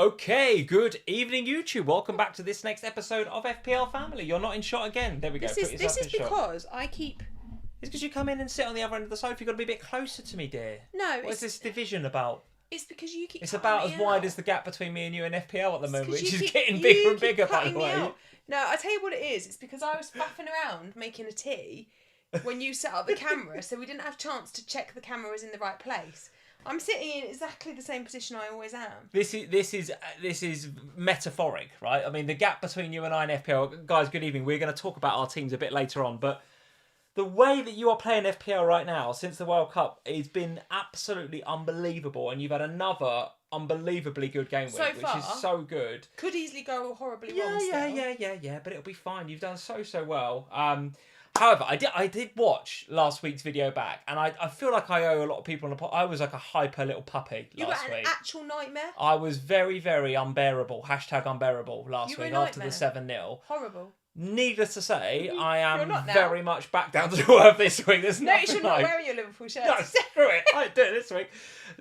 Okay, good evening, YouTube. Welcome back to this next episode of FPL Family. You're not in shot again. There we go. This is because I keep... It's because you come in and sit on the other end of the sofa. You've got to be a bit closer to me, dear. No, What is this division about? It's because you keep... It's about as wide as the gap between me and you and FPL at the moment, which is keep, getting bigger and bigger, by the way. No, I tell you what it is. It's because I was faffing around making a tea when you set up the camera, so we didn't have a chance to check the camera was in the right place. I'm sitting in exactly the same position I always am. This is metaphoric, right? I mean, the gap between you and I and FPL, guys. Good evening. We're going to talk about our teams a bit later on, but the way that you are playing FPL right now since the World Cup has been absolutely unbelievable, and you've had another unbelievably good game week, which is so good. Could easily go horribly wrong. Yeah, but it'll be fine. You've done so well. However, I did watch last week's video back, and I feel like I owe a lot of people on the I was like a hyper little puppy last week. You were an actual nightmare? I was very, very unbearable. #unbearable last week after the 7-0. Horrible. Needless to say, I am very much back down to earth this week. There's no, you should not wear your Liverpool shirt. No, screw it. I do it this week.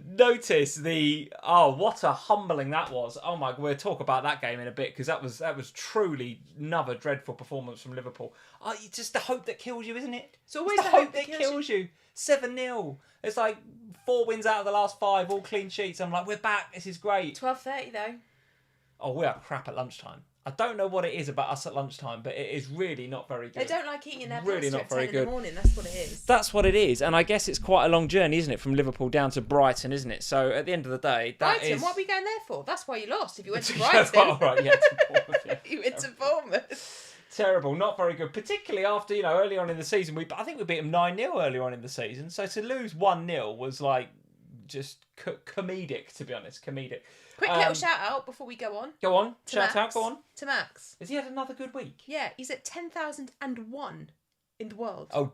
Notice what a humbling that was. Oh my, we'll talk about that game in a bit because that was truly another dreadful performance from Liverpool. It's just the hope that kills you, isn't it? It's always the hope that kills you. 7-0. It's like 4 wins out of the last 5, all clean sheets. I'm like, we're back. This is great. 12:30 though. Oh, we are crap at lunchtime. I don't know what it is about us at lunchtime, but it is really not very good. They don't like eating their really pasta not at very 10 good. in the morning. That's what it is. That's what it is, and I guess it's quite a long journey, isn't it, from Liverpool down to Brighton, isn't it? So at the end of the day, Brighton, what are we going there for? That's why you lost. If you went to Brighton, oh, right, yeah, to Bournemouth, yeah. You went to Bournemouth. Terrible, not very good, particularly after, early on in the season. I think we beat them 9-0 earlier on in the season, so to lose 1-0 was like just comedic, to be honest, comedic. Quick little shout out before we go on. Go on, Max. go on. To Max. Has he had another good week? Yeah, he's at 10,001 in the world. Oh,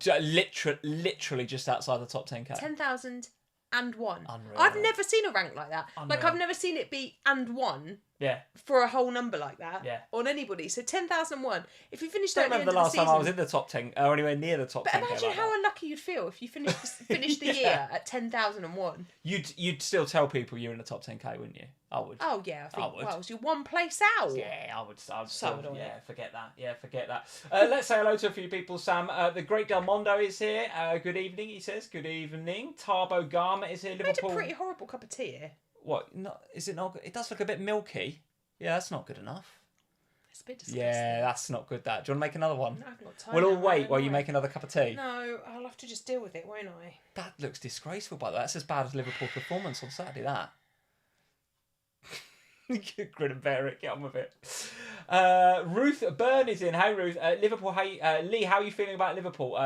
literally just outside the top 10k. 10,001. Unreal. I've never seen a rank like that. Unreal. Like, I've never seen it be and one. Yeah. For a whole number like that. Yeah. On anybody. So 10,001. If you finished I at the don't end remember the last of the season, time I was in the top 10 or anywhere near the top 10. But imagine how unlucky you'd feel if you finished the year at 10,001. You'd still tell people you're in the top 10k, wouldn't you? I would. Oh yeah, I think. I would. Well, it's your one place out. Yeah, I would. So still, annoying. yeah, forget that. Yeah, forget that. Let's say hello to a few people. Sam, the great Del Mondo is here. Good evening, he says. Good evening. Tarbo Garma is here. Liverpool. Made a pretty horrible cup of tea here. What? Is it not? It does look a bit milky. Yeah, that's not good enough. It's a bit disgusting. Yeah, that's not good. That. Do you want to make another one? No, I've got time. We'll all wait while you make another cup of tea. No, I'll have to just deal with it, won't I? That looks disgraceful, by the way. That's as bad as Liverpool's performance on Saturday, that. Grin and bear it, get on with it. Ruth Byrne is in. Hey, Ruth. Liverpool, hey, Lee, how are you feeling about Liverpool?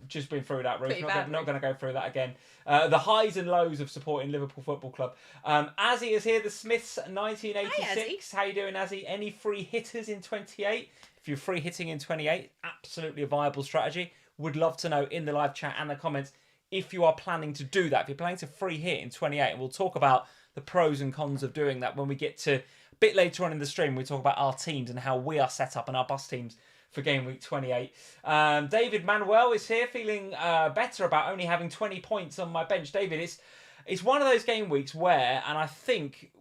Just been through that, Ruth. Not going to go through that again. The highs and lows of supporting Liverpool Football Club. Azzy is here, the Smiths, 1986. How you doing, Azzy? Any free hitters in 28? If you're free hitting in 28, absolutely a viable strategy. Would love to know in the live chat and the comments if you are planning to do that. If you're planning to free hit in 28, and we'll talk about the pros and cons of doing that when we get to a bit later on in the stream. We talk about our teams and how we are set up and our bus teams for game week 28. David Manuel is here, feeling better about only having 20 points on my bench. David, it's one of those game weeks where, and I think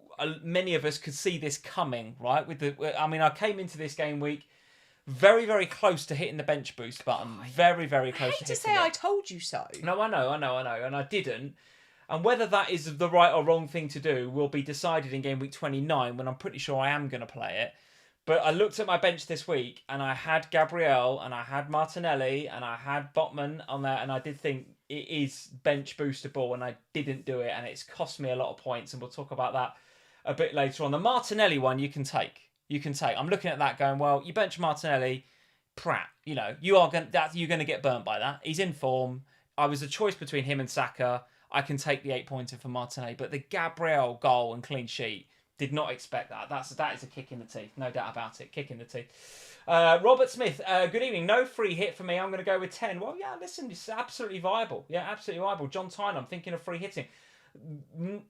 many of us could see this coming, right? I came into this game week very, very close to hitting the bench boost button. Very, very close to hitting it. I hate to say I told you so. No, I know, and I didn't. And whether that is the right or wrong thing to do will be decided in game week 29, when I'm pretty sure I am going to play it. But I looked at my bench this week, and I had Gabriel, and I had Martinelli, and I had Botman on there, and I did think it is bench boostable, and I didn't do it, and it's cost me a lot of points, and we'll talk about that a bit later on. The Martinelli one you can take. I'm looking at that going, well, you bench Martinelli, Pratt, you're going to get burnt by that. He's in form. I was a choice between him and Saka. I can take the 8-pointer for Martinelli, but the Gabriel goal and clean sheet, did not expect that. That is a kick in the teeth, no doubt about it. Kick in the teeth. Robert Smith, good evening. No free hit for me. I'm going to go with 10. Well, yeah, listen, it's absolutely viable. Yeah, absolutely viable. John Tyne, I'm thinking of free hitting.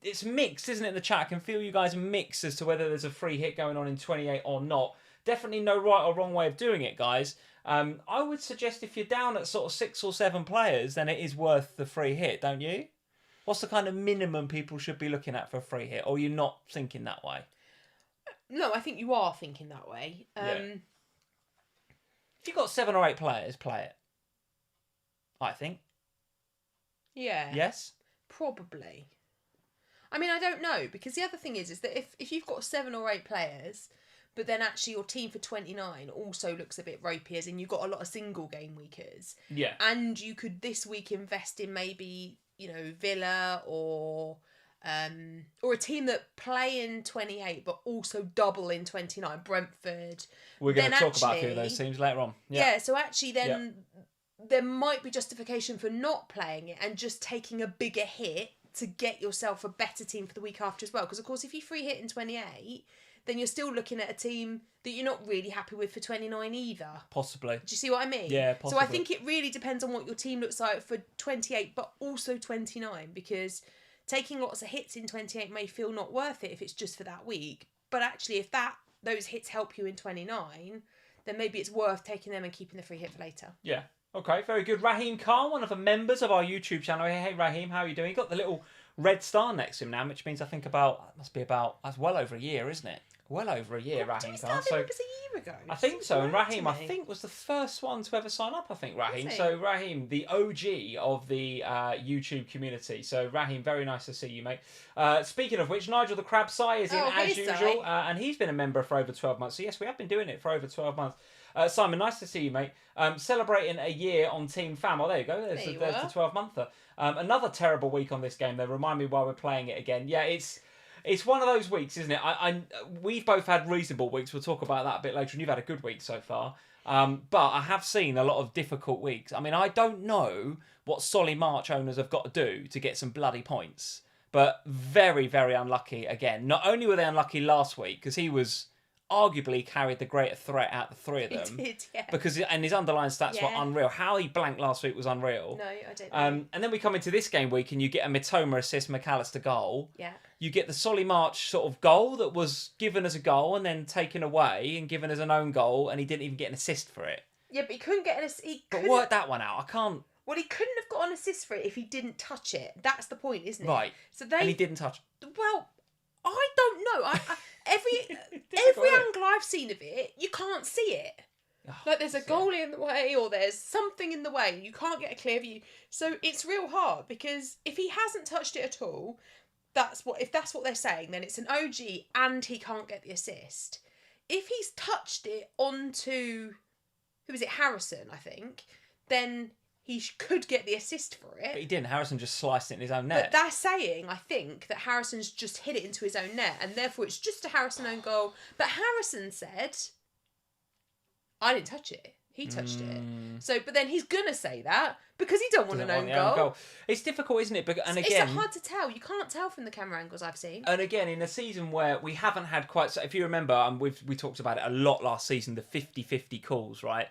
It's mixed, isn't it, in the chat? I can feel you guys mixed as to whether there's a free hit going on in 28 or not. Definitely no right or wrong way of doing it, guys. I would suggest if you're down at sort of 6 or 7 players, then it is worth the free hit, don't you? What's the kind of minimum people should be looking at for a free hit? Or are you not thinking that way? No, I think you are thinking that way. If you've got 7 or 8 players, play it. I think. Yeah. Yes? Probably. I mean, I don't know, because the other thing is that if you've got 7 or 8 players, but then actually your team for 29 also looks a bit ropey, as in you've got a lot of single game weekers. Yeah. And you could this week invest in maybe, Villa or a team that play in 28 but also double in 29, Brentford. We're going to talk about a few of those teams later on. Yeah, so actually then there might be justification for not playing it and just taking a bigger hit to get yourself a better team for the week after as well. Because, of course, if you free hit in 28, then you're still looking at a team that you're not really happy with for 29 either. Possibly. Do you see what I mean? Yeah, possibly. So I think it really depends on what your team looks like for 28, but also 29, because taking lots of hits in 28 may feel not worth it if it's just for that week. But actually, if those hits help you in 29, then maybe it's worth taking them and keeping the free hit for later. Yeah. Okay, very good. Raheem Khan, one of the members of our YouTube channel. Hey, Raheem, how are you doing? You've got the little red star next to him now, which means I think that's well over a year, isn't it? Well over a year, Raheem Khan. So it was a year ago. I think so. And Raheem, I think, was the first one to ever sign up, Raheem. So Raheem, the OG of the YouTube community. So Raheem, very nice to see you, mate. Speaking of which, Nigel the Crab Sai is in as usual. And he's been a member for over 12 months. So yes, we have been doing it for over 12 months. Simon, nice to see you, mate. Celebrating a year on Team Fam. Oh, there you go. There's the 12-monther. Another terrible week on this game. They remind me while we're playing it again. Yeah, it's one of those weeks, isn't it? We've both had reasonable weeks. We'll talk about that a bit later. And you've had a good week so far. But I have seen a lot of difficult weeks. I mean, I don't know what Solly March owners have got to do to get some bloody points. But very, very unlucky again. Not only were they unlucky last week, because he was arguably carried the greater threat out of the three of them. He did, yeah. And his underlying stats were unreal. How he blanked last week was unreal. No, I don't know. And then we come into this game week and you get a Mitoma assist, McAllister goal. Yeah. You get the Solly March sort of goal that was given as a goal and then taken away and given as an own goal, and he didn't even get an assist for it. Yeah, but he couldn't get an assist. But work that one out. I can't. Well, he couldn't have got an assist for it if he didn't touch it. That's the point, isn't it? Right. And he didn't touch it. Well, I don't know. Every angle I've seen of it, you can't see it. Like there's a goalie in the way, or there's something in the way. You can't get a clear view. So it's real hard, because if he hasn't touched it at all, if that's what they're saying, then it's an OG and he can't get the assist. If he's touched it onto, who is it, Harrison, I think, then he could get the assist for it. But he didn't. Harrison just sliced it in his own net. But they're saying, I think, that Harrison's just hit it into his own net, and therefore it's just a Harrison own goal. But Harrison said, I didn't touch it. He touched it. So, but then he's going to say that because he don't want an own goal. It's difficult, isn't it? It's hard to tell. You can't tell from the camera angles I've seen. And again, in a season where we haven't had quite... So if you remember, we talked about it a lot last season, the 50-50 calls, right?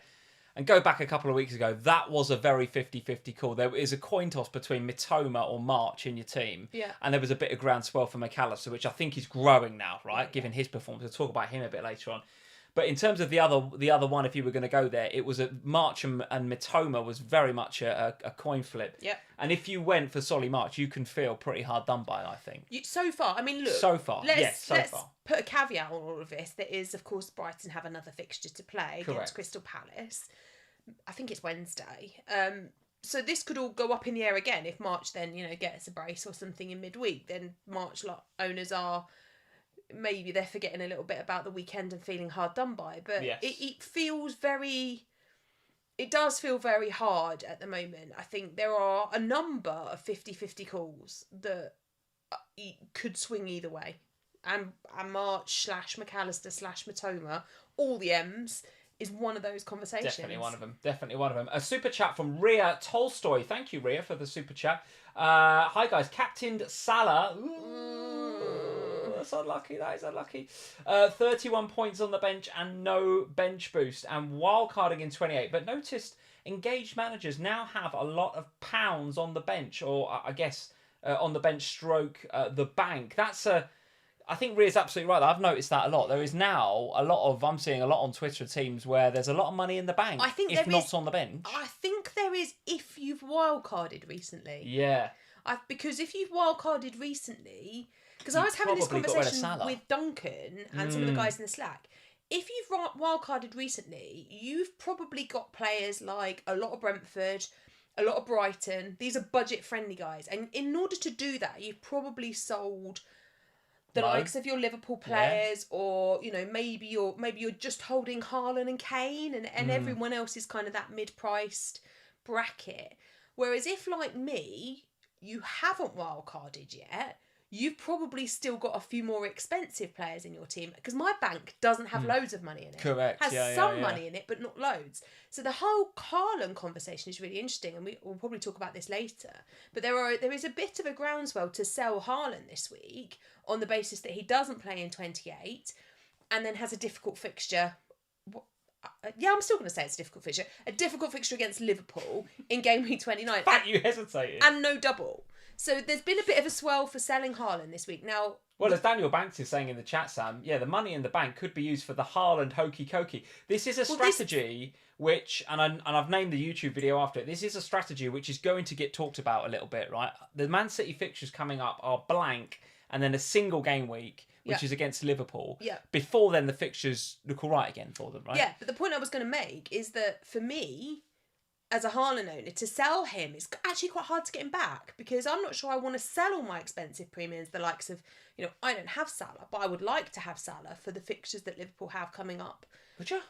And go back a couple of weeks ago, that was a very 50-50 call. There is a coin toss between Mitoma or March in your team. Yeah. And there was a bit of groundswell for McAllister, which I think is growing now, right? Given his performance. We'll talk about him a bit later on. But in terms of the other one, if you were going to go there, it was March and Mitoma was very much a coin flip. Yep. And if you went for Solly March, you can feel pretty hard done by, I think. So far, I mean, look. So far, let's put a caveat on all of this. That is, of course, Brighton have another fixture to play against Crystal Palace. I think it's Wednesday. So this could all go up in the air again if March then, gets a brace or something in midweek. Then March owners are... Maybe they're forgetting a little bit about the weekend and feeling hard done by. But it feels very... It does feel very hard at the moment. I think there are a number of 50-50 calls that could swing either way. And March / McAllister / Mitoma, all the M's, is one of those conversations. Definitely one of them. A super chat from Ria Tolstoy. Thank you, Ria, for the super chat. Hi, guys. Captained Salah. That's unlucky. That is unlucky. 31 points on the bench and no bench boost. And wildcarding in 28. But noticed engaged managers now have a lot of pounds on the bench. Or, I guess, on the bench stroke the bank. I think Ria's absolutely right. I've noticed that a lot. There is now I'm seeing a lot on Twitter of teams where there's a lot of money in the bank, on the bench. I think there is if you've wildcarded recently. Yeah. Because if you've wildcarded recently, because I You was having this probably got rid of conversation Salah. with Duncan and some of the guys in the Slack. If you've wildcarded recently, you've probably got players like a lot of Brentford, a lot of Brighton. These are budget-friendly guys. And in order to do that, you've probably sold the likes of your Liverpool players, or maybe you're just holding Haaland and Kane, and everyone else is kind of that mid-priced bracket. Whereas if, like me, you haven't wildcarded yet, you've probably still got a few more expensive players in your team, because my bank doesn't have loads of money in it. Correct. Has some money in it, but not loads. So the whole Haaland conversation is really interesting, and we'll probably talk about this later. But there is a bit of a groundswell to sell Haaland this week on the basis that he doesn't play in 28 and then has a difficult fixture. Yeah, I'm still going to say it's a difficult fixture. A difficult fixture against Liverpool in game week 29. You hesitated. And no double. So there's been a bit of a swell for selling Haaland this week. Now, well, as Daniel Banks is saying in the chat, Sam, the money in the bank could be used for the Haaland hokey cokey. This is a strategy which, and I've named the YouTube video after it, this is a strategy which is going to get talked about a little bit, right? The Man City fixtures coming up are blank and then a single game week, which is against Liverpool. Yeah. Before then, the fixtures look all right again for them, right? Yeah, but the point I was going to make is that for me, as a Haaland owner, to sell him, it's actually quite hard to get him back, because I'm not sure I want to sell all my expensive premiums, the likes of, I don't have Salah, but I would like to have Salah for the fixtures that Liverpool have coming up. Would you?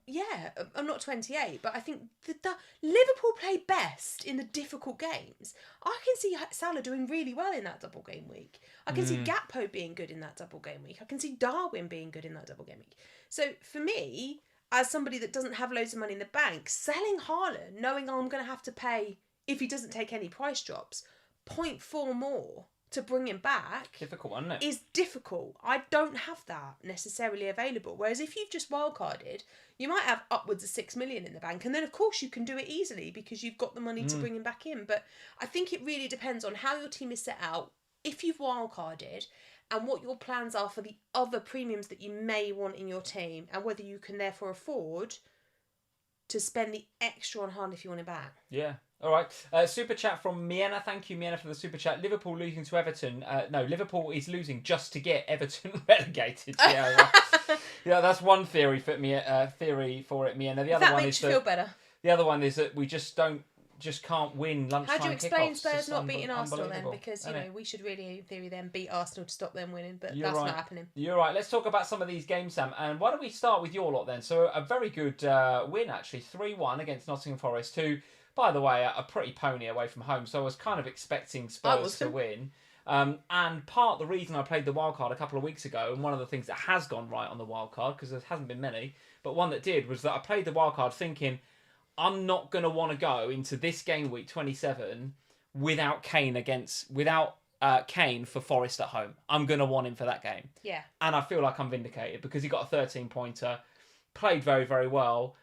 Yeah, I'm not 28, but I think the Liverpool play best in the difficult games. I can see Salah doing really well in that double game week. I can see Gakpo being good in that double game week. I can see Darwin being good in that double game week. So for me, as somebody that doesn't have loads of money in the bank, selling Haaland, knowing I'm going to have to pay, if he doesn't take any price drops, 0.4 more to bring him back, difficult, isn't it? Is difficult. I don't have that necessarily available. Whereas if you've just wildcarded, you might have upwards of 6 million in the bank, and then of course you can do it easily because you've got the money to bring him back in. But I think it really depends on how your team is set out, if you've wildcarded, and what your plans are for the other premiums that you may want in your team, and whether you can therefore afford to spend the extra on Haaland if you want him back. Yeah. All right. Super chat from Miena. Thank you, Miena, for the super chat. Liverpool losing to Everton. No, Liverpool is losing just to get Everton relegated. Yeah, that's one theory for it, Miena. The other one makes you feel better. The other one is that we just can't win lunchtime kickoffs. How do you explain Spurs not beating Arsenal then? Because we should really, in theory, then beat Arsenal to stop them winning, but that's not happening. You're right. Let's talk about some of these games, Sam. And why don't we start with your lot then? So a very good win actually, 3-1 against Nottingham Forest, who, by the way, a pretty pony away from home. So I was kind of expecting Spurs to win. And part of the reason I played the wildcard a couple of weeks ago, and one of the things that has gone right on the wildcard, because there hasn't been many, but one that did, was that I played the wildcard thinking, I'm not going to want to go into this game week 27 without Kane for Forest at home. I'm going to want him for that game. Yeah. And I feel like I'm vindicated because he got a 13-pointer, played very, very well.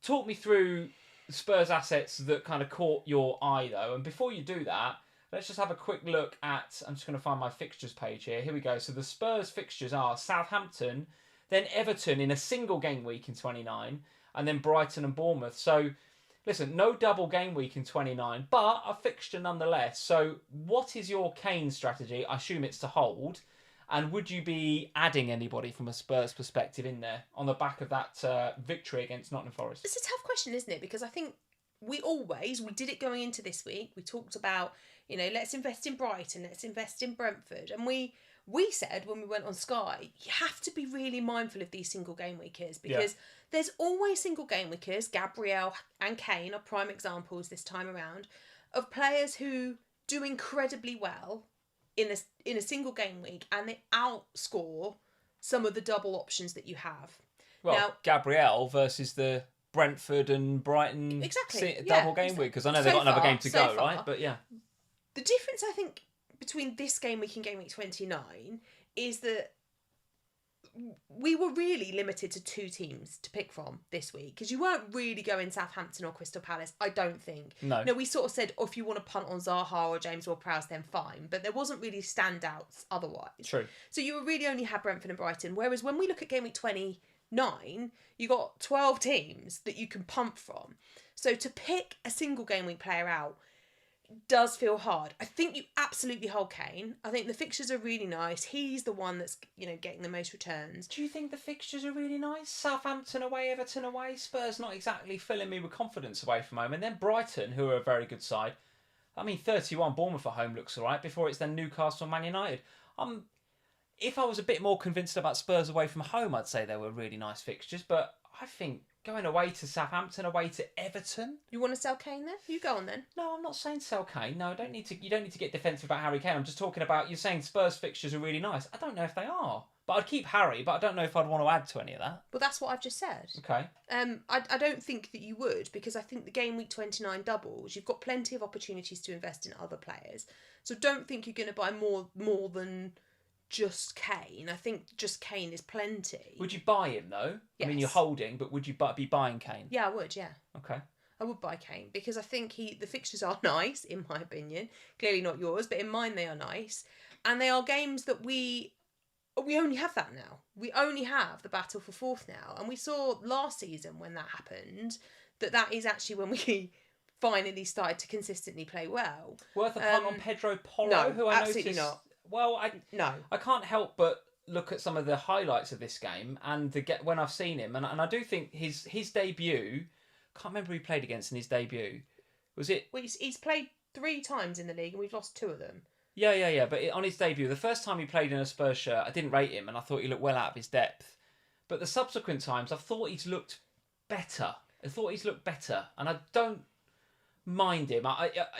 Talk me through Spurs assets that kind of caught your eye, though. And before you do that, let's just have a quick look at... I'm just going to find my fixtures page here. Here we go. So the Spurs fixtures are Southampton, then Everton in a single game week in 29, and then Brighton and Bournemouth. So, listen, no double game week in 29, but a fixture nonetheless. So, what is your Kane strategy? I assume it's to hold. And would you be adding anybody from a Spurs perspective in there on the back of that victory against Nottingham Forest? It's a tough question, isn't it? Because I think we did it going into this week. We talked about, let's invest in Brighton, let's invest in Brentford. And we said when we went on Sky, you have to be really mindful of these single game weekers, because there's always single game weekers. Gabriel and Kane are prime examples this time around of players who do incredibly well in a single game week, and they outscore some of the double options that you have. Well, now, Gabriel versus the Brentford and Brighton double game week, because I know they've got another game to go, right? But yeah. The difference, I think, between this game week and game week 29 is that we were really limited to two teams to pick from this week, because you weren't really going Southampton or Crystal Palace, I don't think. No, we sort of said, if you want to punt on Zaha or James Ward-Prowse, then fine, but there wasn't really standouts otherwise. True. So you really only had Brentford and Brighton, whereas when we look at game week 29, you got 12 teams that you can punt from. So to pick a single game week player out, does feel hard. I think you absolutely hold Kane. I think the fixtures are really nice. He's the one that's, getting the most returns. Do you think the fixtures are really nice? Southampton away, Everton away, Spurs not exactly filling me with confidence away from home. And then Brighton, who are a very good side. 31, Bournemouth at home looks all right. Before it's then Newcastle and Man United. If I was a bit more convinced about Spurs away from home, I'd say they were really nice fixtures. But I think going away to Southampton, away to Everton. You want to sell Kane then? You go on then. No, I'm not saying sell Kane. No, you don't need to get defensive about Harry Kane. I'm just talking about, you're saying Spurs fixtures are really nice. I don't know if they are. But I'd keep Harry, but I don't know if I'd want to add to any of that. Well, that's what I've just said. Okay. I don't think that you would, because I think the Gameweek 29 doubles, you've got plenty of opportunities to invest in other players. So don't think you're going to buy more than just Kane. I think just Kane is plenty. Would you buy him though? Yes. I mean, you're holding, but would you be buying Kane? Yeah, I would. Yeah. Okay. I would buy Kane because I think the fixtures are nice, in my opinion. Clearly not yours, but in mine they are nice, and they are games that we only have that now. We only have the battle for fourth now, and we saw last season when that happened that is actually when we finally started to consistently play well. Worth a punt on Pedro Porro, no, who I absolutely noticed. not. Well, No. I can't help but look at some of the highlights of this game and when I've seen him, and I do think his debut. Can't remember who he played against in his debut. Was it? Well, he's played 3 times in the league and we've lost 2 of them. Yeah. But on his debut, the first time he played in a Spurs shirt, I didn't rate him, and I thought he looked well out of his depth. But the subsequent times, I thought he's looked better. And I don't mind him.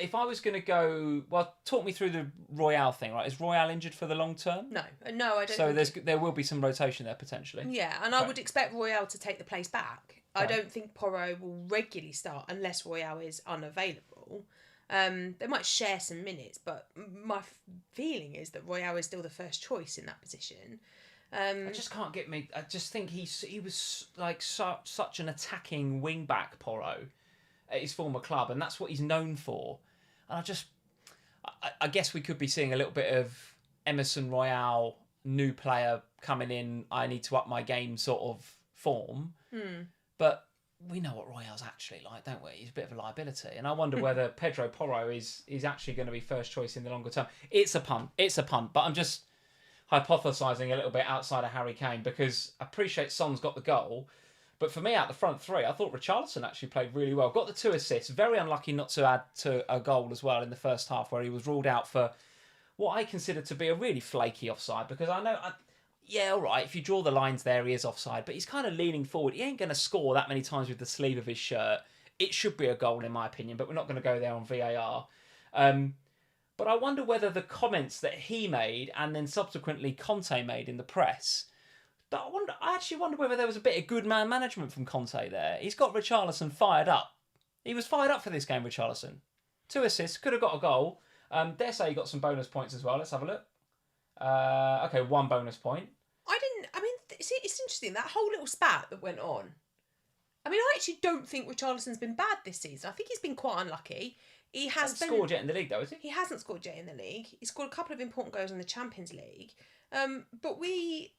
If I was going to go, well, talk me through the Royale thing, right? Is Royale injured for the long term? No, I don't. So there will be some rotation there potentially. Yeah, and I would expect Royale to take the place back. I don't think Porro will regularly start unless Royale is unavailable. They might share some minutes, but my feeling is that Royale is still the first choice in that position. I just can't get me. I just think he was like such an attacking wing back, Porro, at his former club, and that's what he's known for. And I guess we could be seeing a little bit of Emerson Royale, new player coming in. I need to up my game sort of form. But we know what Royale's actually like, don't we? He's a bit of a liability. And I wonder whether Pedro Porro is actually going to be first choice in the longer term. It's a punt. But I'm just hypothesising a little bit outside of Harry Kane, because I appreciate Son's got the goal. But for me, out the front 3, I thought Richarlison actually played really well. Got the 2 assists. Very unlucky not to add to a goal as well in the first half, where he was ruled out for what I consider to be a really flaky offside. Because I know... Yeah, all right, if you draw the lines there, he is offside, but he's kind of leaning forward. He ain't going to score that many times with the sleeve of his shirt. It should be a goal, in my opinion, but we're not going to go there on VAR. But I wonder whether the comments that he made and then subsequently Conte made in the press, I actually wonder whether there was a bit of good man management from Conte there. He's got Richarlison fired up. He was fired up for this game, Richarlison. 2 assists, could have got a goal. Dare say he got some bonus points as well. Let's have a look. Okay, 1 bonus point. It's interesting, that whole little spat that went on. I actually don't think Richarlison's been bad this season. I think he's been quite unlucky. He hasn't scored yet in the league, though, has he? He hasn't scored yet in the league. He scored a couple of important goals in the Champions League. But he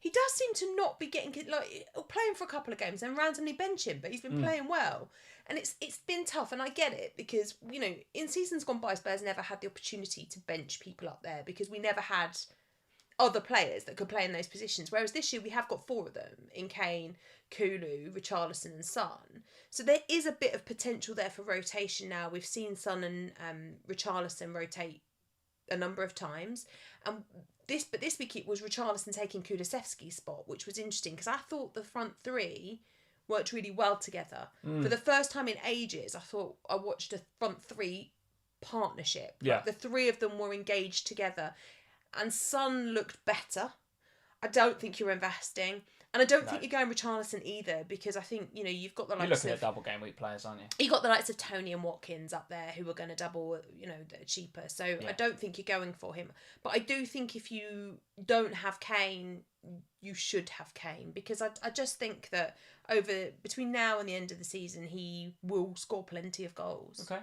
does seem to not be getting, like, playing for a couple of games and randomly bench him, but he's been playing well. And it's been tough, and I get it, because, in seasons gone by, Spurs never had the opportunity to bench people up there, because we never had other players that could play in those positions. Whereas this year we have got 4 of them in Kane, Kulu, Richarlison and Son. So there is a bit of potential there for rotation now. We've seen Son and Richarlison rotate a number of times. This week it was Richarlison taking Kulusevski's spot, which was interesting because I thought the front 3 worked really well together. For the first time in ages, I thought I watched a front 3 partnership. Yeah. Like the 3 of them were engaged together. And Son looked better. I don't think you're investing. And I don't think you're going Richarlison either, because I think, you've got the likes of... You're looking at double game week players, aren't you? You've got the likes of Tony and Watkins up there who are going to double, that are cheaper. So yeah. I don't think you're going for him. But I do think if you don't have Kane, you should have Kane, because I just think that between now and the end of the season, he will score plenty of goals. Okay.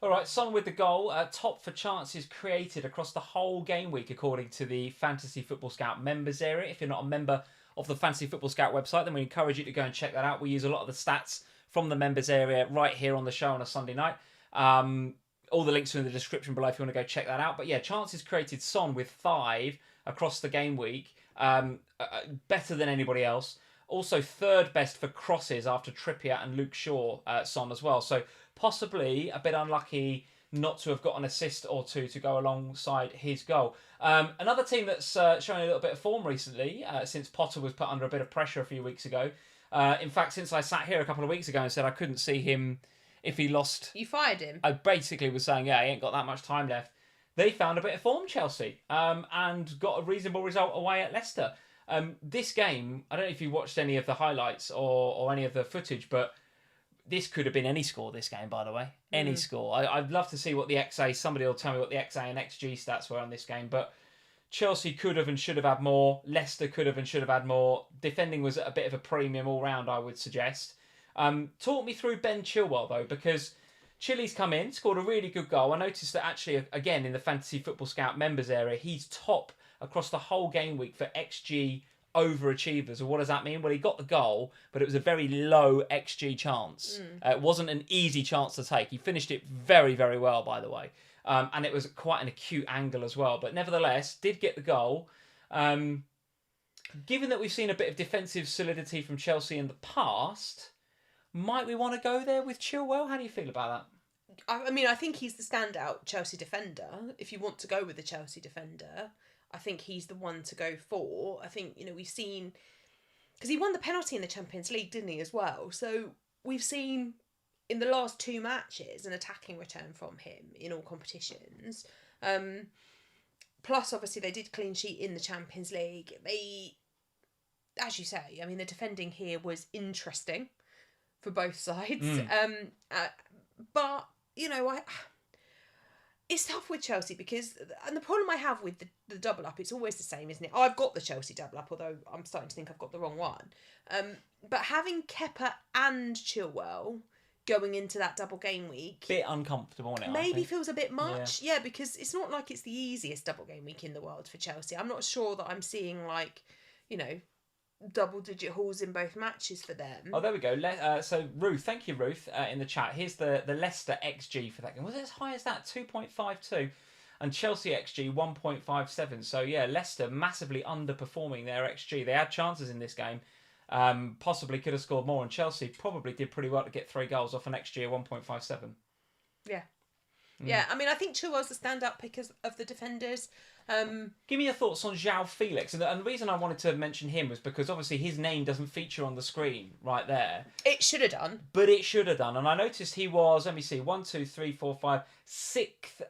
All right, Son with the goal, top for chances created across the whole game week, according to the Fantasy Football Scout members area. If you're not a member of the Fantasy Football Scout website, then we encourage you to go and check that out. We use a lot of the stats from the members area right here on the show on a Sunday night. All the links are in the description below if you want to go check that out. But yeah, chances created, Son with 5 across the game week. Better than anybody else. Also third best for crosses after Trippier and Luke Shaw, Son as well. So possibly a bit unlucky not to have got an assist or two to go alongside his goal. Another team that's showing a little bit of form recently, since Potter was put under a bit of pressure a few weeks ago. In fact, since I sat here a couple of weeks ago and said I couldn't see him if he lost. You fired him? I basically was saying, yeah, he ain't got that much time left. They found a bit of form, Chelsea, and got a reasonable result away at Leicester. This game, I don't know if you watched any of the highlights or any of the footage, but this could have been any score, this game, by the way. Any score. I'd love to see what the XA, somebody will tell me what the XA and XG stats were on this game, but Chelsea could have and should have had more. Leicester could have and should have had more. Defending was at a bit of a premium all round, I would suggest. Talk me through Ben Chilwell, though, because Chilly's come in, scored a really good goal. I noticed that actually, again, in the Fantasy Football Scout members area, he's top across the whole game week for XG overachievers. And what does that mean? Well, he got the goal, but it was a very low XG chance. It wasn't an easy chance to take. He finished it very, very well, by the way. And it was quite an acute angle as well. But nevertheless, did get the goal. Given that we've seen a bit of defensive solidity from Chelsea in the past, might we want to go there with Chilwell? How do you feel about that? I mean, I think he's the standout Chelsea defender. If you want to go with the Chelsea defender, I think he's the one to go for. I think, we've seen... Because he won the penalty in the Champions League, didn't he, as well? So we've seen, in the last 2 matches, an attacking return from him in all competitions. Plus, obviously, they did clean sheet in the Champions League. They, as you say, I mean, the defending here was interesting for both sides. But, it's tough with Chelsea because, and the problem I have with the double up, it's always the same, isn't it? I've got the Chelsea double up, although I'm starting to think I've got the wrong one. But having Kepa and Chilwell going into that double game week, Bit uncomfortable now. Maybe feels a bit much. Yeah, because it's not like it's the easiest double game week in the world for Chelsea. I'm not sure that I'm seeing double-digit hauls in both matches for them. Oh, there we go. So, Ruth, thank you, Ruth, in the chat. Here's the Leicester XG for that game. Was it as high as that? 2.52. And Chelsea XG, 1.57. So, yeah, Leicester massively underperforming their XG. They had chances in this game. Possibly could have scored more. And Chelsea probably did pretty well to get 3 goals off an XG of 1.57. Yeah. Yeah, I mean, I think Chilwell's the stand-up pick of the defenders. Give me your thoughts on João Felix. And the reason I wanted to mention him was because obviously his name doesn't feature on the screen right there. It should have done. But it should have done. And I noticed he was, let me see, 1, 2, 3, 4, 5, sixth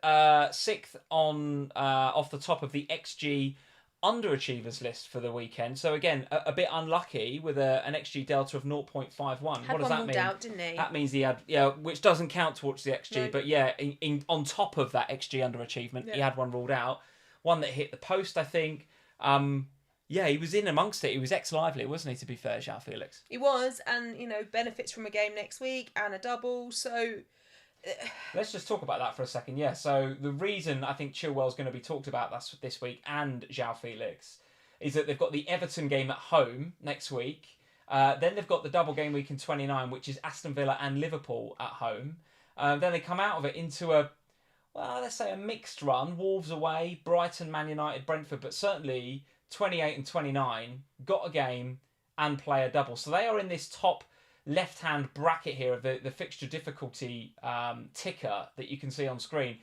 on off the top of the XG underachievers list for the weekend. So again, a bit unlucky with an XG delta of 0.51. What does that mean? Out, didn't he? That means he had, which doesn't count towards the XG, no. But yeah, on top of that XG underachievement, he had one ruled out. One that hit the post, I think. He was in amongst it. He was ex-lively, wasn't he, to be fair, João Felix? He was, and, benefits from a game next week and a double, so... Let's just talk about that for a second. Yeah, so the reason I think Chilwell's going to be talked about this week and João Felix is that they've got the Everton game at home next week. Then they've got the double game week in 29, which is Aston Villa and Liverpool at home. Then they come out of it into let's say a mixed run. Wolves away, Brighton, Man United, Brentford, but certainly 28 and 29 got a game and play a double. So they are in this top left-hand bracket here of the fixture difficulty ticker that you can see on screen.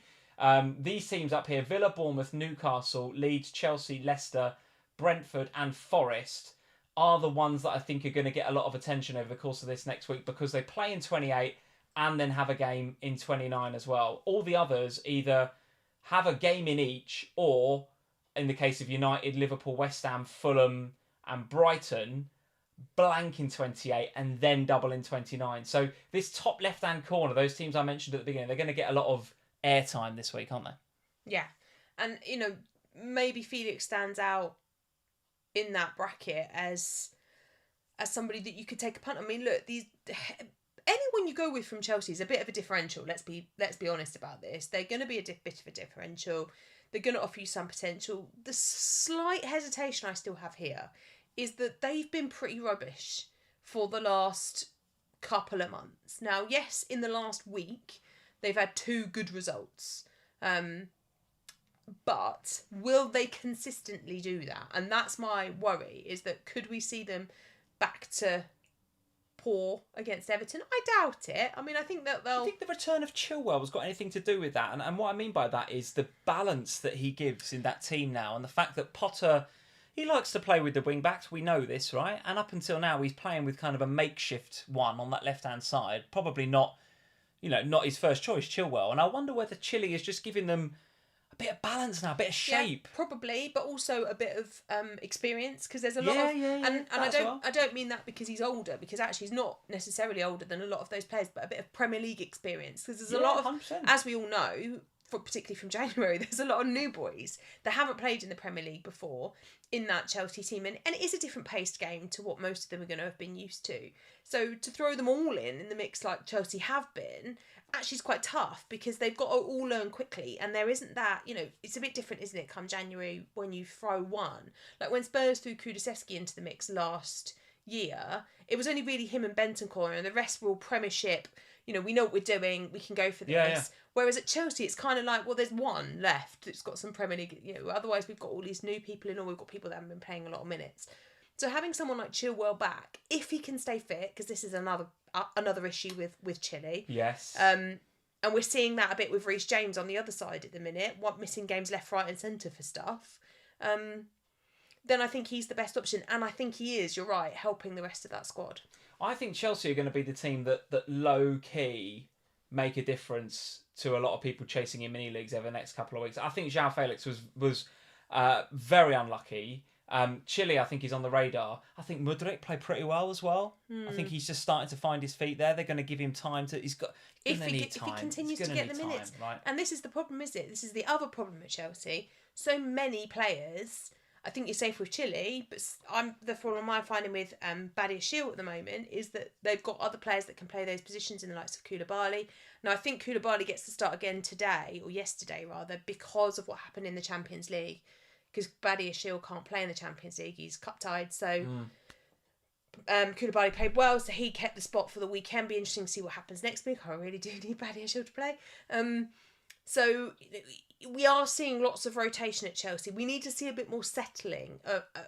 These teams up here, Villa, Bournemouth, Newcastle, Leeds, Chelsea, Leicester, Brentford and Forest are the ones that I think are going to get a lot of attention over the course of this next week because they play in 28 and then have a game in 29 as well. All the others either have a game in each or, in the case of United, Liverpool, West Ham, Fulham and Brighton, blank in 28 and then double in 29. So this top left-hand corner, those teams I mentioned at the beginning, they're going to get a lot of airtime this week, aren't they? Yeah. And, maybe Felix stands out in that bracket as somebody that you could take a punt. I mean, look, anyone you go with from Chelsea is a bit of a differential. Let's be honest about this. They're going to be a bit of a differential. They're going to offer you some potential. The slight hesitation I still have here is that they've been pretty rubbish for the last couple of months. Now, yes, in the last week, They've had 2 good results. But will they consistently do that? And that's my worry, is that could we see them back to poor against Everton? I doubt it. I mean, I think that they'll... I think the return of Chilwell has got anything to do with that. And what I mean by that is the balance that he gives in that team now, and the fact that Potter, he likes to play with the wing-backs. We know this, right? And up until now, he's playing with kind of a makeshift one on that left-hand side. Probably not, not his first choice, Chilwell. And I wonder whether Chile is just giving them a bit of balance now, a bit of shape. Yeah, probably, but also a bit of experience, because there's a lot of... And I don't mean that because he's older, because actually he's not necessarily older than a lot of those players, but a bit of Premier League experience, because there's a lot of, 100%. as we all know, particularly from January, there's a lot of new boys that haven't played in the Premier League before in that Chelsea team, and it is a different paced game to what most of them are going to have been used to. So to throw them all in the mix like Chelsea have been, actually is quite tough, because they've got to all learn quickly, and there isn't that, it's a bit different, isn't it, come January when you throw one. Like when Spurs threw Kulusevski into the mix last year, it was only really him and Bentancur, and the rest were all Premiership. We know what we're doing, we can go for this. Yeah. Whereas at Chelsea, it's kind of like, well, there's one left that's got some Premier League, otherwise we've got all these new people in, or we've got people that haven't been playing a lot of minutes. So having someone like Chilwell back, if he can stay fit, because this is another issue with Chile. Yes. And we're seeing that a bit with Reece James on the other side at the minute, missing games left, right and centre for stuff. Then I think he's the best option. And I think he is, you're right, helping the rest of that squad. I think Chelsea are going to be the team that low-key make a difference to a lot of people chasing in mini-leagues over the next couple of weeks. I think João Felix was very unlucky. Chile, I think, is on the radar. I think Mudryk played pretty well as well. I think he's just starting to find his feet there. They're going to give him time to... If he continues to get the minutes. Right? And this is the problem, is it? This is the other problem at Chelsea. So many players... I think you're safe with Chile, but the problem I'm finding with Badiashile at the moment is that they've got other players that can play those positions in the likes of Koulibaly. Now, I think Koulibaly gets to start again today, or yesterday rather, because of what happened in the Champions League. Because Badiashile can't play in the Champions League, he's cup-tied, so Koulibaly played well, so he kept the spot for the weekend. Be interesting to see what happens next week. I really do need Badiashile to play. So we are seeing lots of rotation at Chelsea. We need to see a bit more settling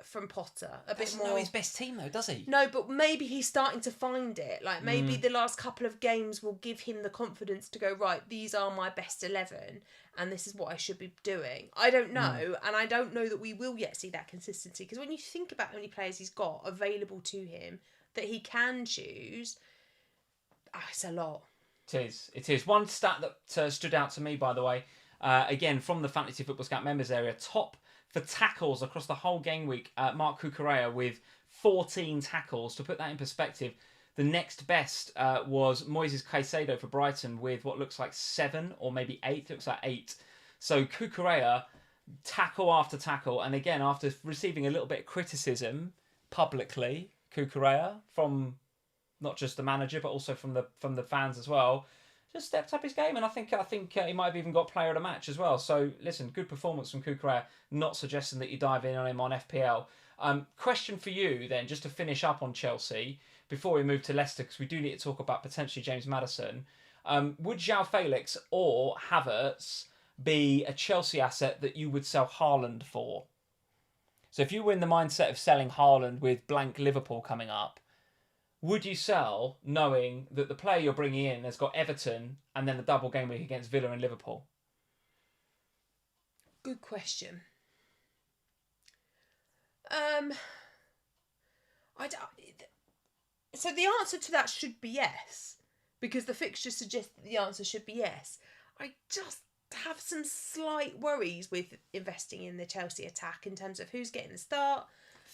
from Potter. Doesn't know his best team though, does he? No, but maybe he's starting to find it. Like maybe the last couple of games will give him the confidence to go, right, these are my best 11 and this is what I should be doing. I don't know, and I don't know that we will yet see that consistency, because when you think about how many players he's got available to him that he can choose, it's a lot. It is. One stat that stood out to me, by the way, again, from the Fantasy Football Scout members area, top for tackles across the whole game week, Mark Cucurella with 14 tackles. To put that in perspective, the next best was Moises Caicedo for Brighton with what looks like 7 or maybe 8. It looks like 8. So Cucurella, tackle after tackle. And again, after receiving a little bit of criticism publicly, Cucurella, from... not just the manager, but also from the fans as well, just stepped up his game, and I think he might have even got player of the match as well. So listen, good performance from Cucurella. Not suggesting that you dive in on him on FPL. Question for you then, just to finish up on Chelsea before we move to Leicester, because we do need to talk about potentially James Madison. Would João Felix or Havertz be a Chelsea asset that you would sell Haaland for? So if you were in the mindset of selling Haaland with blank Liverpool coming up, would you sell knowing that the player you're bringing in has got Everton and then the double game week against Villa and Liverpool? Good question. So the answer to that should be yes, because the fixtures suggest that the answer should be yes. I just have some slight worries with investing in the Chelsea attack in terms of who's getting the start.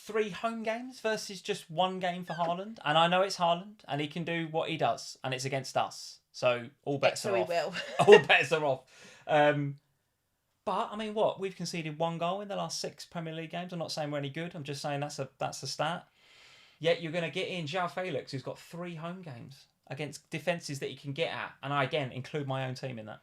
3 home games versus just 1 game for Haaland. And I know it's Haaland and he can do what he does, and it's against us. So all bets are off. He will. All bets are off. But I mean, what? We've conceded 1 goal in the last 6 Premier League games. I'm not saying we're any good. I'm just saying that's a stat. Yet you're going to get in João Felix, who's got 3 home games against defences that he can get at. And I, again, include my own team in that.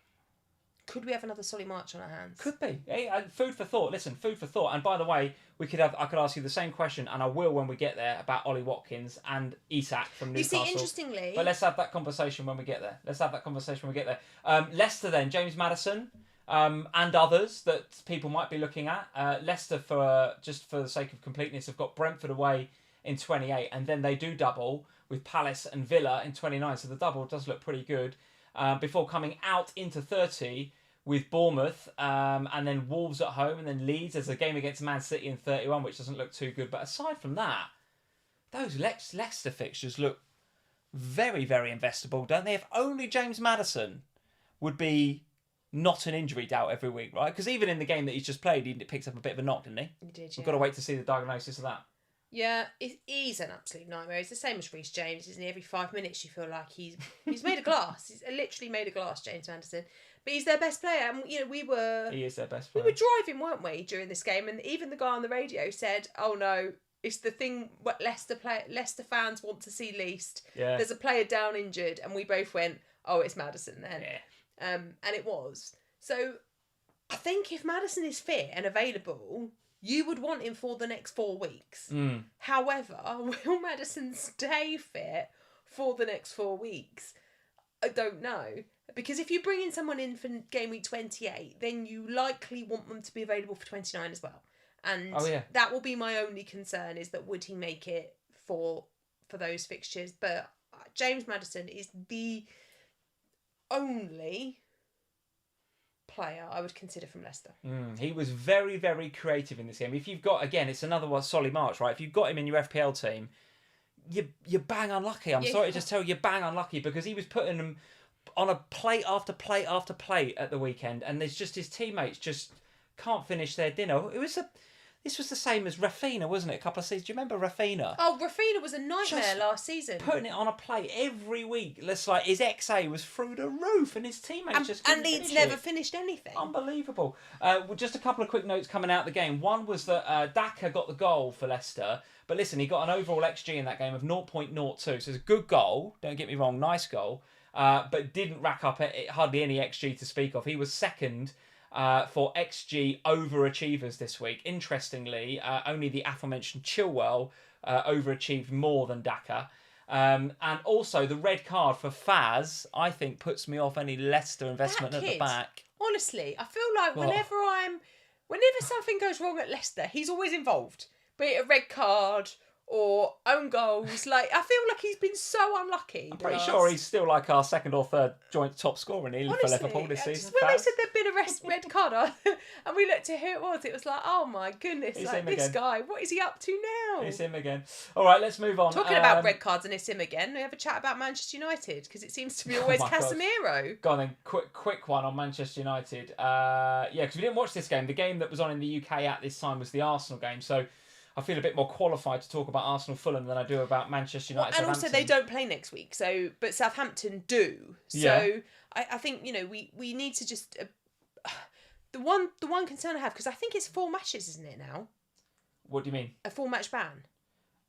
Could we have another Solly March on our hands? Could be. Hey, food for thought. Listen, food for thought. And by the way, I could ask you the same question, and I will when we get there, about Ollie Watkins and Isak from Newcastle. You see, interestingly... But let's have that conversation when we get there. Leicester then, James Madison, and others that people might be looking at. Leicester, just for the sake of completeness, have got Brentford away in 28, and then they do double with Palace and Villa in 29. So the double does look pretty good. Before coming out into 30 with Bournemouth, and then Wolves at home, and then Leeds. There's a game against Man City in 31, which doesn't look too good. But aside from that, those Leicester fixtures look very, very investable, don't they? If only James Madison would be not an injury doubt every week, right? Because even in the game that he's just played, he picked up a bit of a knock, didn't he? He did, yeah. We've got to wait to see the diagnosis of that. Yeah, he's an absolute nightmare. It's the same as Reece James, isn't he? Every 5 minutes you feel like he's made of glass. He's literally made of glass, James Anderson. But he's their best player. And, He is their best player. We were driving, weren't we, during this game? And even the guy on the radio said, oh no, it's the thing what Leicester fans want to see least. Yeah. There's a player down injured. And we both went, oh, it's Madison then. Yeah. And it was. So I think if Madison is fit and available... You would want him for the next 4 weeks. Mm. However, will Madison stay fit for the next 4 weeks? I don't know. Because if you bring in someone in for game week 28, then you likely want them to be available for 29 as well. And that will be my only concern, is that would he make it for those fixtures? But James Madison is the only player I would consider from Leicester. He was very, very creative in this game. If you've got, again, it's another one, Solly March, right? If you've got him in your FPL team, you're bang unlucky. I'm sorry to just tell you, you're bang unlucky, because he was putting them on a plate after plate after plate at the weekend, and there's just his teammates just can't finish their dinner. This was the same as Rafinha, wasn't it? A couple of seasons. Do you remember Rafinha? Oh, Rafinha was a nightmare last season. Putting it on a plate every week. It's like his XA was through the roof, and his teammates just couldn't finish it. And Leeds never finished anything. Unbelievable. Just a couple of quick notes coming out of the game. One was that Daka got the goal for Leicester, but listen, he got an overall XG in that game of 0.02, so it's a good goal. Don't get me wrong, nice goal, but didn't rack up hardly any XG to speak of. He was second for XG overachievers this week. Interestingly, only the aforementioned Chilwell overachieved more than Daka. And also the red card for Faz, I think, puts me off any Leicester investment at the back. Honestly, I feel like whenever something goes wrong at Leicester, he's always involved. Be it a red card or own goals. Like, I feel like he's been so unlucky. I'm pretty sure he's still like our second or third joint top scorer for Liverpool this season. When they said there'd been a red card and we looked at who it was like, oh my goodness, this guy, what is he up to now? It's him again. All right, let's move on. Talking about red cards and it's him again, we have a chat about Manchester United, because it seems to be always Casemiro. Go on then, quick one on Manchester United. Because we didn't watch this game. The game that was on in the UK at this time was the Arsenal game, so I feel a bit more qualified to talk about Arsenal Fulham than I do about Manchester United. And also they don't play next week, but Southampton do. So I think we need to just the one concern I have, because I think it's 4 matches, isn't it now? What do you mean? A 4-match ban.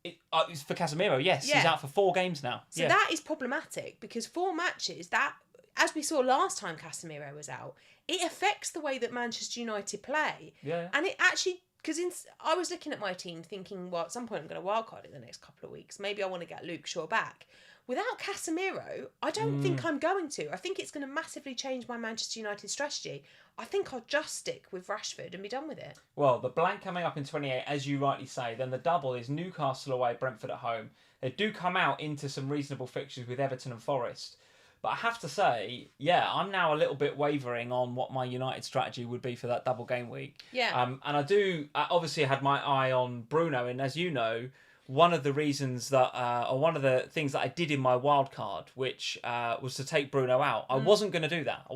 It's for Casemiro, yes. Yeah. He's out for 4 games now. So that is problematic, because 4 matches, that, as we saw last time Casemiro was out, it affects the way that Manchester United play. Yeah. And it actually... Because I was looking at my team thinking, well, at some point I'm going to wildcard in the next couple of weeks. Maybe I want to get Luke Shaw back. Without Casemiro, I don't think I'm going to. I think it's going to massively change my Manchester United strategy. I think I'll just stick with Rashford and be done with it. Well, the blank coming up in 28, as you rightly say, then the double is Newcastle away, Brentford at home. They do come out into some reasonable fixtures with Everton and Forest. But I have to say, I'm now a little bit wavering on what my United strategy would be for that double game week. Yeah. And I obviously had my eye on Bruno, and as you know, one of the reasons that, or one of the things that I did in my wild card, which was to take Bruno out, I wasn't going to do that. I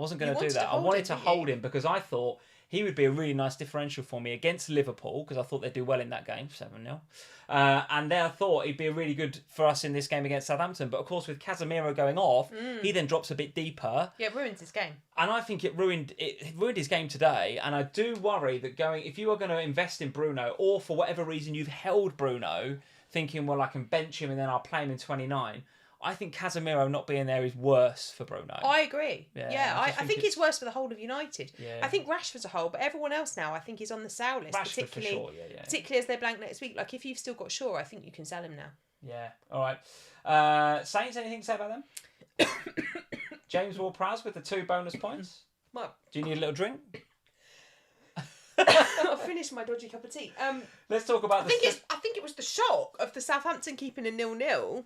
wanted to hold him because I thought he would be a really nice differential for me against Liverpool, because I thought they'd do well in that game, 7-0. And then I thought he'd be really good for us in this game against Southampton. But of course, with Casemiro going off, he then drops a bit deeper. Yeah, it ruins his game. And I think it ruined his game today. And I do worry that if you are going to invest in Bruno, or for whatever reason you've held Bruno, thinking, well, I can bench him and then I'll play him in 29, I think Casemiro not being there is worse for Bruno. I agree. I just think it's worse for the whole of United. Yeah. I think Rashford's a whole, but everyone else now I think is on the sell list. Rashford for sure, Particularly as they're blank next week. Like if you've still got Shaw, I think you can sell him now. Yeah. All right. Saints, anything to say about them? James Ward-Prowse with the 2 bonus points. Well, do you need a little drink? I'll finish my dodgy cup of tea. Let's talk about I think it was the shock of the Southampton keeping a 0-0.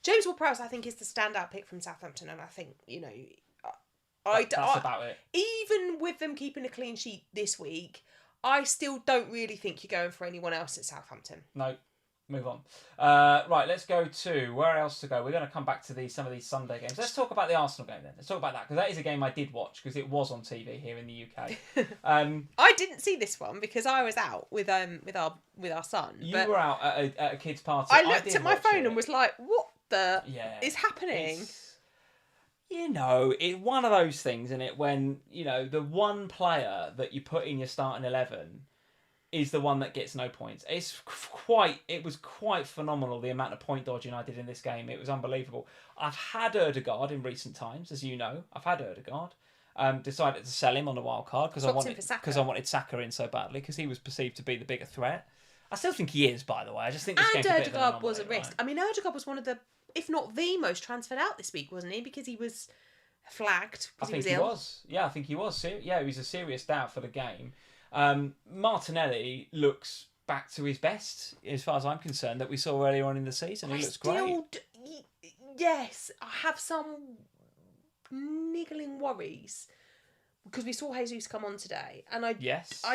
James Ward-Prowse, I think, is the standout pick from Southampton, and I think that's about it. Even with them keeping a clean sheet this week, I still don't really think you're going for anyone else at Southampton. No. Move on. Right, let's go to where else to go. We're going to come back to some of these Sunday games. Let's talk about the Arsenal game then. Let's talk about that because that is a game I did watch because it was on TV here in the UK. I didn't see this one because I was out with our son. You were out at a kid's party. I looked at my phone and was like, "What the is happening?" It's one of those things, isn't it? When the one player that you put in your starting 11 is the one that gets no points. It was quite phenomenal the amount of point dodging I did in this game. It was unbelievable. I've had Ødegaard in recent times, as you know. I've had Ødegaard. Decided to sell him on the wild card because I wanted Saka in so badly because he was perceived to be the bigger threat. I still think he is, by the way. I just think this game's a bit of an anomaly, was a risk. Right? I mean, Ødegaard was one of the, if not the most transferred out this week, wasn't he? Because he was flagged because he was ill. I think he was. Yeah, he was a serious doubt for the game. Martinelli looks back to his best, as far as I'm concerned, that we saw earlier on in the season. He looks great. Yes, I have some niggling worries because we saw Jesus come on today, and I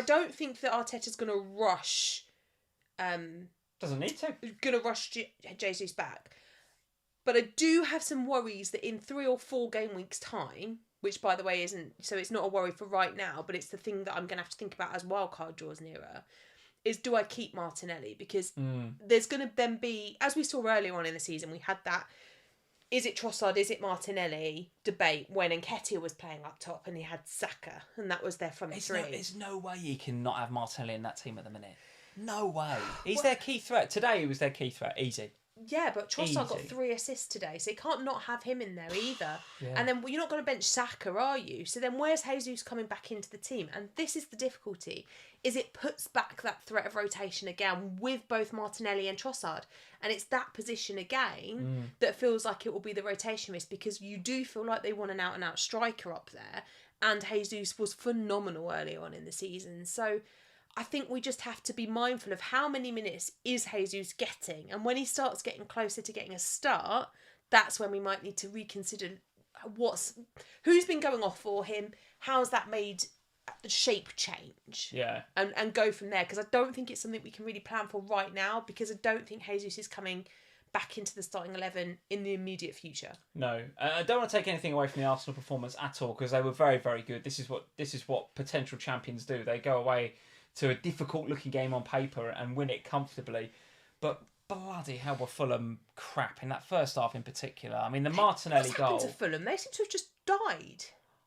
don't think that Arteta's going to rush. Doesn't need to. Going to rush Jesus back, but I do have some worries that in 3 or 4 game weeks' time. Which, by the way, isn't... So it's not a worry for right now, but it's the thing that I'm going to have to think about as wildcard draws nearer, is do I keep Martinelli? Because there's going to then be... As we saw earlier on in the season, we had that, is it Trossard, is it Martinelli debate when Nketiah was playing up top and he had Saka, and that was their front three. There's no way you can not have Martinelli in that team at the minute. No way. He's their key threat. Today he was their key threat. Easy. Yeah, but Trossard got 3 assists today, so you can't not have him in there either. And then you're not going to bench Saka, are you? So then where's Jesus coming back into the team? And this is the difficulty, is it puts back that threat of rotation again with both Martinelli and Trossard. And it's that position again that feels like it will be the rotation risk because you do feel like they want an out-and-out striker up there. And Jesus was phenomenal earlier on in the season. So I think we just have to be mindful of how many minutes is Jesus getting. And when he starts getting closer to getting a start, that's when we might need to reconsider who's been going off for him, how's that made shape change. Yeah. And go from there. Because I don't think it's something we can really plan for right now because I don't think Jesus is coming back into the starting 11 in the immediate future. No, I don't want to take anything away from the Arsenal performance at all because they were very, very good. This is what potential champions do. They go away to a difficult-looking game on paper and win it comfortably. But bloody hell were Fulham crap in that first half in particular. I mean, the Martinelli goal... What's happened to Fulham? They seem to have just died.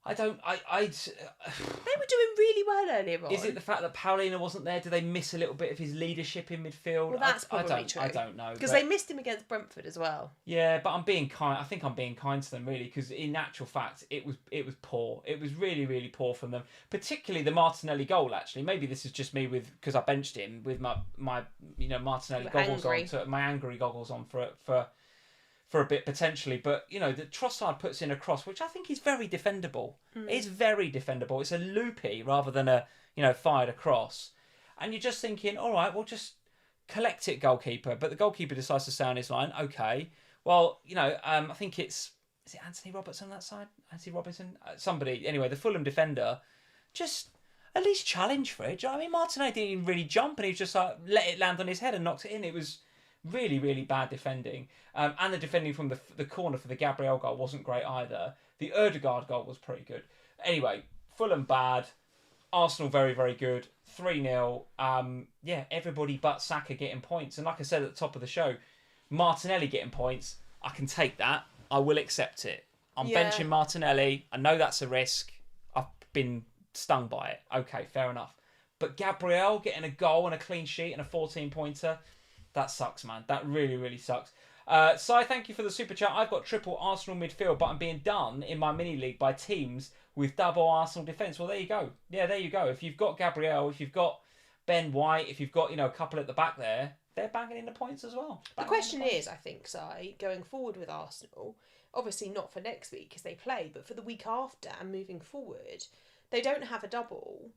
They were doing really well earlier on. Is it the fact that Paulina wasn't there? Do they miss a little bit of his leadership in midfield? Well, that's probably true. I don't know. Because they missed him against Brentford as well. Yeah, but I'm being kind. I think I'm being kind to them, really, because in actual fact, it was poor. It was really, really poor from them. Particularly the Martinelli goal, actually. Maybe this is just me because I benched him with my Martinelli goggles on, my angry goggles on for a bit potentially, but the Trossard puts in a cross, which I think is very defendable. It's very defendable. It's a loopy rather than a fired across, and you're just thinking, all right, well, just collect it, goalkeeper. But the goalkeeper decides to stay on his line. Okay, well, I think is it Anthony Robertson on that side? Anthony Robinson, somebody. Anyway, the Fulham defender just at least challenge for it. Do you know what I mean? Martinelli didn't even really jump, and he just let it land on his head and knocked it in. It was really, really bad defending. And the defending from the corner for the Gabriel goal wasn't great either. The Ødegaard goal was pretty good. Anyway, Fulham bad. Arsenal very, very good. 3-0. Everybody but Saka getting points. And like I said at the top of the show, Martinelli getting points, I can take that. I will accept it. I'm benching Martinelli. I know that's a risk. I've been stung by it. Okay, fair enough. But Gabriel getting a goal and a clean sheet and a 14-pointer... That sucks, man. That really, really sucks. Si, thank you for the super chat. I've got triple Arsenal midfield, but I'm being done in my mini league by teams with double Arsenal defence. Well, there you go. Yeah, there you go. If you've got Gabriel, if you've got Ben White, if you've got a couple at the back there, they're banging in the points as well. The question is, I think, Si, going forward with Arsenal, obviously not for next week because they play, but for the week after and moving forward, they don't have a double.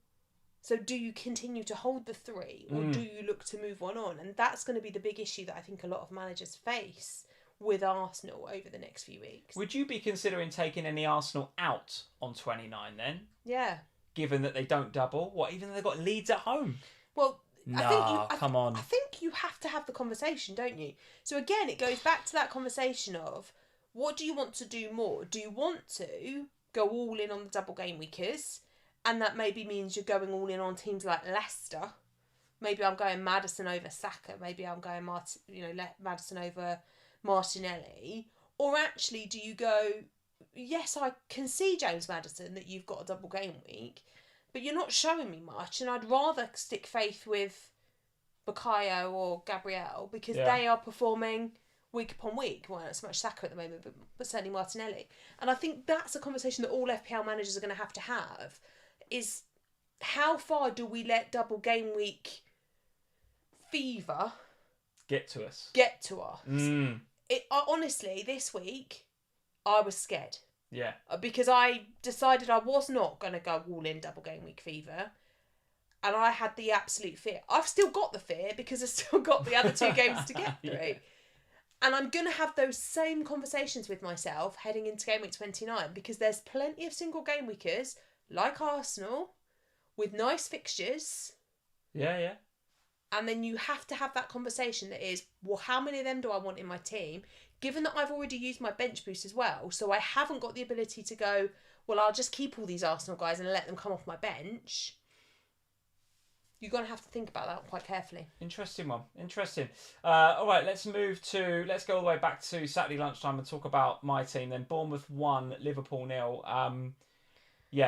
So do you continue to hold the 3 or do you look to move one on? And that's going to be the big issue that I think a lot of managers face with Arsenal over the next few weeks. Would you be considering taking any Arsenal out on 29 then? Yeah. Given that they don't double? What, even though they've got Leeds at home? Well, come on. I think you have to have the conversation, don't you? So again, it goes back to that conversation of what do you want to do more? Do you want to go all in on the double game weekers? And that maybe means you're going all in on teams like Leicester. Maybe I'm going Madison over Saka. Maybe I'm going Madison over Martinelli. Or actually, do you go, yes, I can see, James Maddison, that you've got a double game week, but you're not showing me much, and I'd rather stick faith with Bukayo or Gabriel because they are performing week upon week. Well, not so much Saka at the moment, but certainly Martinelli. And I think that's a conversation that all FPL managers are going to have, is how far do we let double game week fever get to us? Honestly, this week, I was scared. Yeah. Because I decided I was not going to go all in double game week fever. And I had the absolute fear. I've still got the fear because I've still got the other 2 games to get through. Yeah. And I'm going to have those same conversations with myself heading into game week 29 because there's plenty of single game weekers like Arsenal with nice fixtures. Yeah. And then you have to have that conversation that is, well, how many of them do I want in my team? Given that I've already used my bench boost as well, so I haven't got the ability to go, well, I'll just keep all these Arsenal guys and let them come off my bench. You're going to have to think about that quite carefully. Interesting one. All right, let's go all the way back to Saturday lunchtime and talk about my team then. Bournemouth 1, Liverpool 0.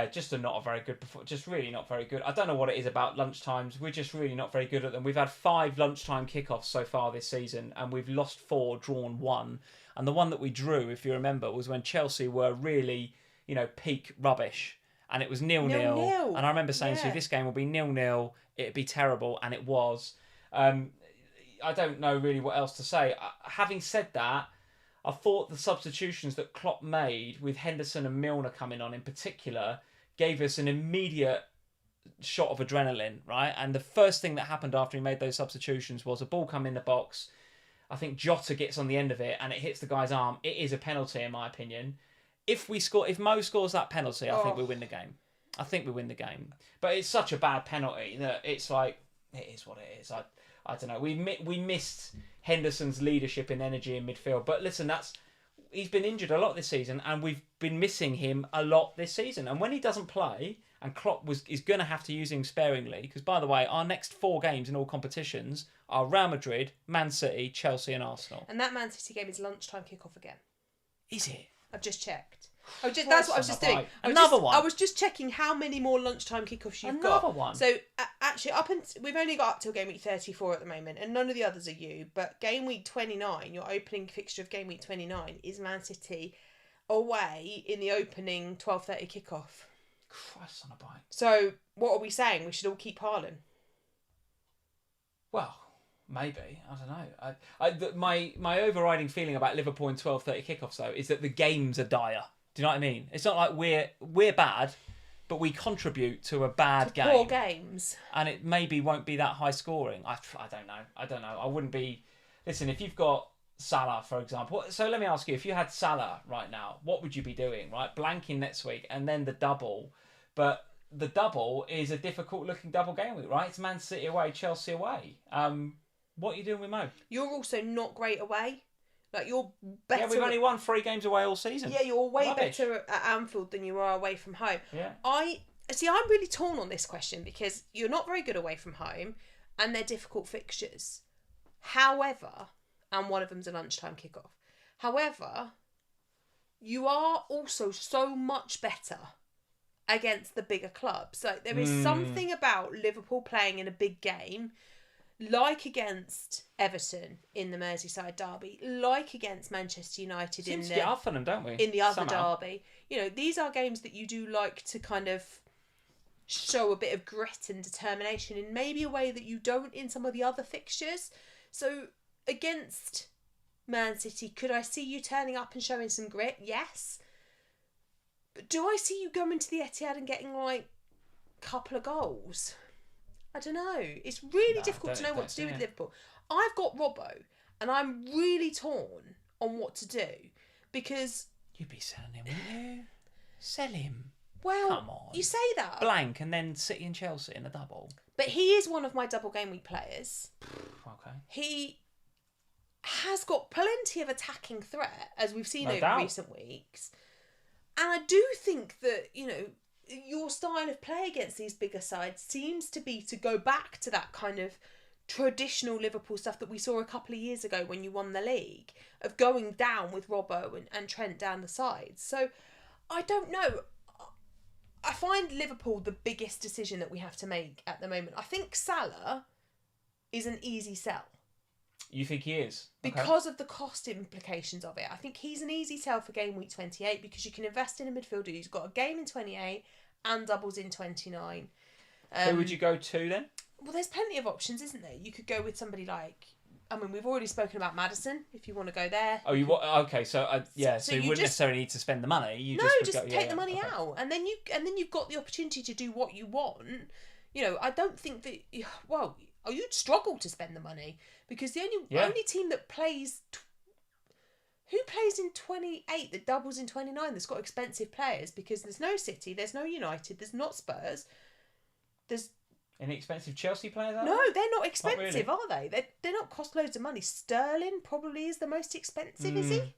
Just really not very good. I don't know what it is about lunchtimes. We're just really not very good at them. We've had 5 lunchtime kickoffs so far this season, and we've lost 4, drawn 1. And the one that we drew, if you remember, was when Chelsea were really, peak rubbish. And it was 0-0. And I remember saying to you, this game will be 0-0. It'd be terrible, and it was. I don't know really what else to say. Having said that, I thought the substitutions that Klopp made with Henderson and Milner coming on in particular gave us an immediate shot of adrenaline, right? And the first thing that happened after he made those substitutions was a ball come in the box. I think Jota gets on the end of it and it hits the guy's arm. It is a penalty in my opinion. If Mo scores that penalty, I think we win the game. But it's such a bad penalty that it's like, it is what it is. I don't know. We missed Henderson's leadership and energy in midfield. But listen, he's been injured a lot this season, and we've been missing him a lot this season. And when he doesn't play, and Klopp is going to have to use him sparingly, because by the way, our next 4 games in all competitions are Real Madrid, Man City, Chelsea, and Arsenal. And that Man City game is lunchtime kickoff again. Is it? I've just checked. That's what I was just doing. Another one. I was just checking how many more lunchtime kickoffs you've got. Another one. So actually, we've only got up till game week 34 at the moment, and none of the others are you. But game week 29, your opening fixture of game week 29 is Man City away in the opening 12:30 kickoff. Christ on a bike. So what are we saying? We should all keep Haaland. Well, maybe. I don't know. My overriding feeling about Liverpool in 12:30 kickoffs though is that the games are dire. Do you know what I mean? It's not like we're bad, but we contribute to a bad game. Poor games. And it maybe won't be that high scoring. I don't know. I wouldn't be. Listen, if you've got Salah, for example. So let me ask you, if you had Salah right now, what would you be doing? Right, blanking next week and then the double, but the double is a difficult looking double game week, right? It's Man City away, Chelsea away. What are you doing with Mo? You're also not great away. Like, you're better. Yeah, we've only won 3 games away all season. Yeah, you're way better at Anfield than you are away from home. Yeah. I'm really torn on this question because you're not very good away from home and they're difficult fixtures. However, and one of them's a lunchtime kickoff. However, you are also so much better against the bigger clubs. Like, there is something about Liverpool playing in a big game like against Everton in the Merseyside derby, like against Manchester United Seems to get up for them, don't we? in the other Somehow. derby. You know, these are games that you do like to kind of show a bit of grit and determination in maybe a way that you don't in some of the other fixtures. So against Man City, could I see you turning up and showing some grit? Yes. But do I see you going to the Etihad and getting like a couple of goals? I don't know. It's really difficult to know what to do with Liverpool. I've got Robbo, and I'm really torn on what to do because You'd be selling him, wouldn't you? Sell him. well, Come on. you say that, Blank and then City and Chelsea in a double. but he is one of my double game week players. Okay. He has got plenty of attacking threat, as we've seen No over doubt. recent weeks. And I do think that, you know, your style of play against these bigger sides seems to be to go back to that kind of traditional Liverpool stuff that we saw a couple of years ago when you won the league, of going down with Robbo and Trent down the sides. So I don't know. I find Liverpool the biggest decision that we have to make at the moment. I think Salah is an easy sell. You think he is? Okay. Because of the cost implications of it. I think he's an easy sell for game week 28 because you can invest in a midfielder who's got a game in 28 and doubles in 29. Who would you go to then? Well, there's plenty of options, isn't there? You could go with somebody like... I mean, we've already spoken about Madison, if you want to go there. Oh, okay. So so you wouldn't necessarily need to spend the money. You just take the money out, and then you've got the opportunity to do what you want. You know, I don't think that. Well, you'd struggle to spend the money because the only team that plays. Who plays in 28 that doubles in 29 that's got expensive players? Because there's no City, there's no United, there's not Spurs, there's. Any expensive Chelsea players? No, they're not expensive, Not really. are they? They're not cost loads of money. Sterling probably is the most expensive, is he?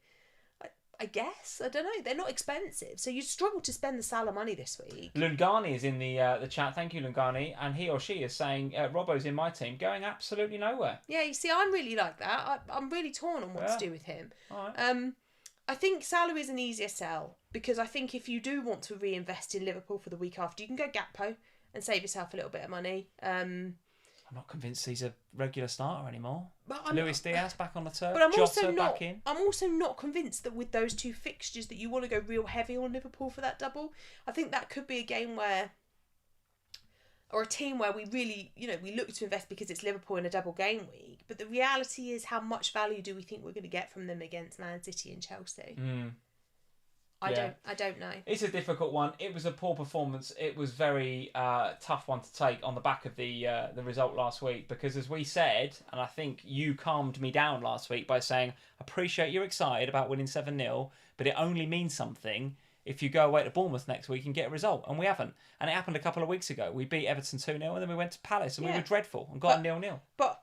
I guess. I don't know. They're not expensive. So you struggle to spend the Salah money this week. Lungani is in the chat. Thank you, Lungani. And he or she is saying, Robbo's in my team, going absolutely nowhere. Yeah, you see, I'm really like that. I'm really torn on what to do with him. All right. I think Salah is an easier sell because I think if you do want to reinvest in Liverpool for the week after, you can go Gakpo and save yourself a little bit of money. I'm not convinced he's a regular starter anymore. But Luis Diaz back on the turf. But I'm Jota back in. I'm also not convinced that with those two fixtures that you want to go real heavy on Liverpool for that double. I think that could be a game where, or a team where we really, we look to invest because it's Liverpool in a double game week. But the reality is, how much value do we think we're going to get from them against Man City and Chelsea? I don't know. It's a difficult one. It was a poor performance. It was very tough one to take on the back of the result last week because, as we said, and I think you calmed me down last week by saying, appreciate you're excited about winning 7-0, but it only means something if you go away to Bournemouth next week and get a result. And we haven't. And it happened a couple of weeks ago. We beat Everton 2-0 and then we went to Palace and we were dreadful and got a 0-0. But,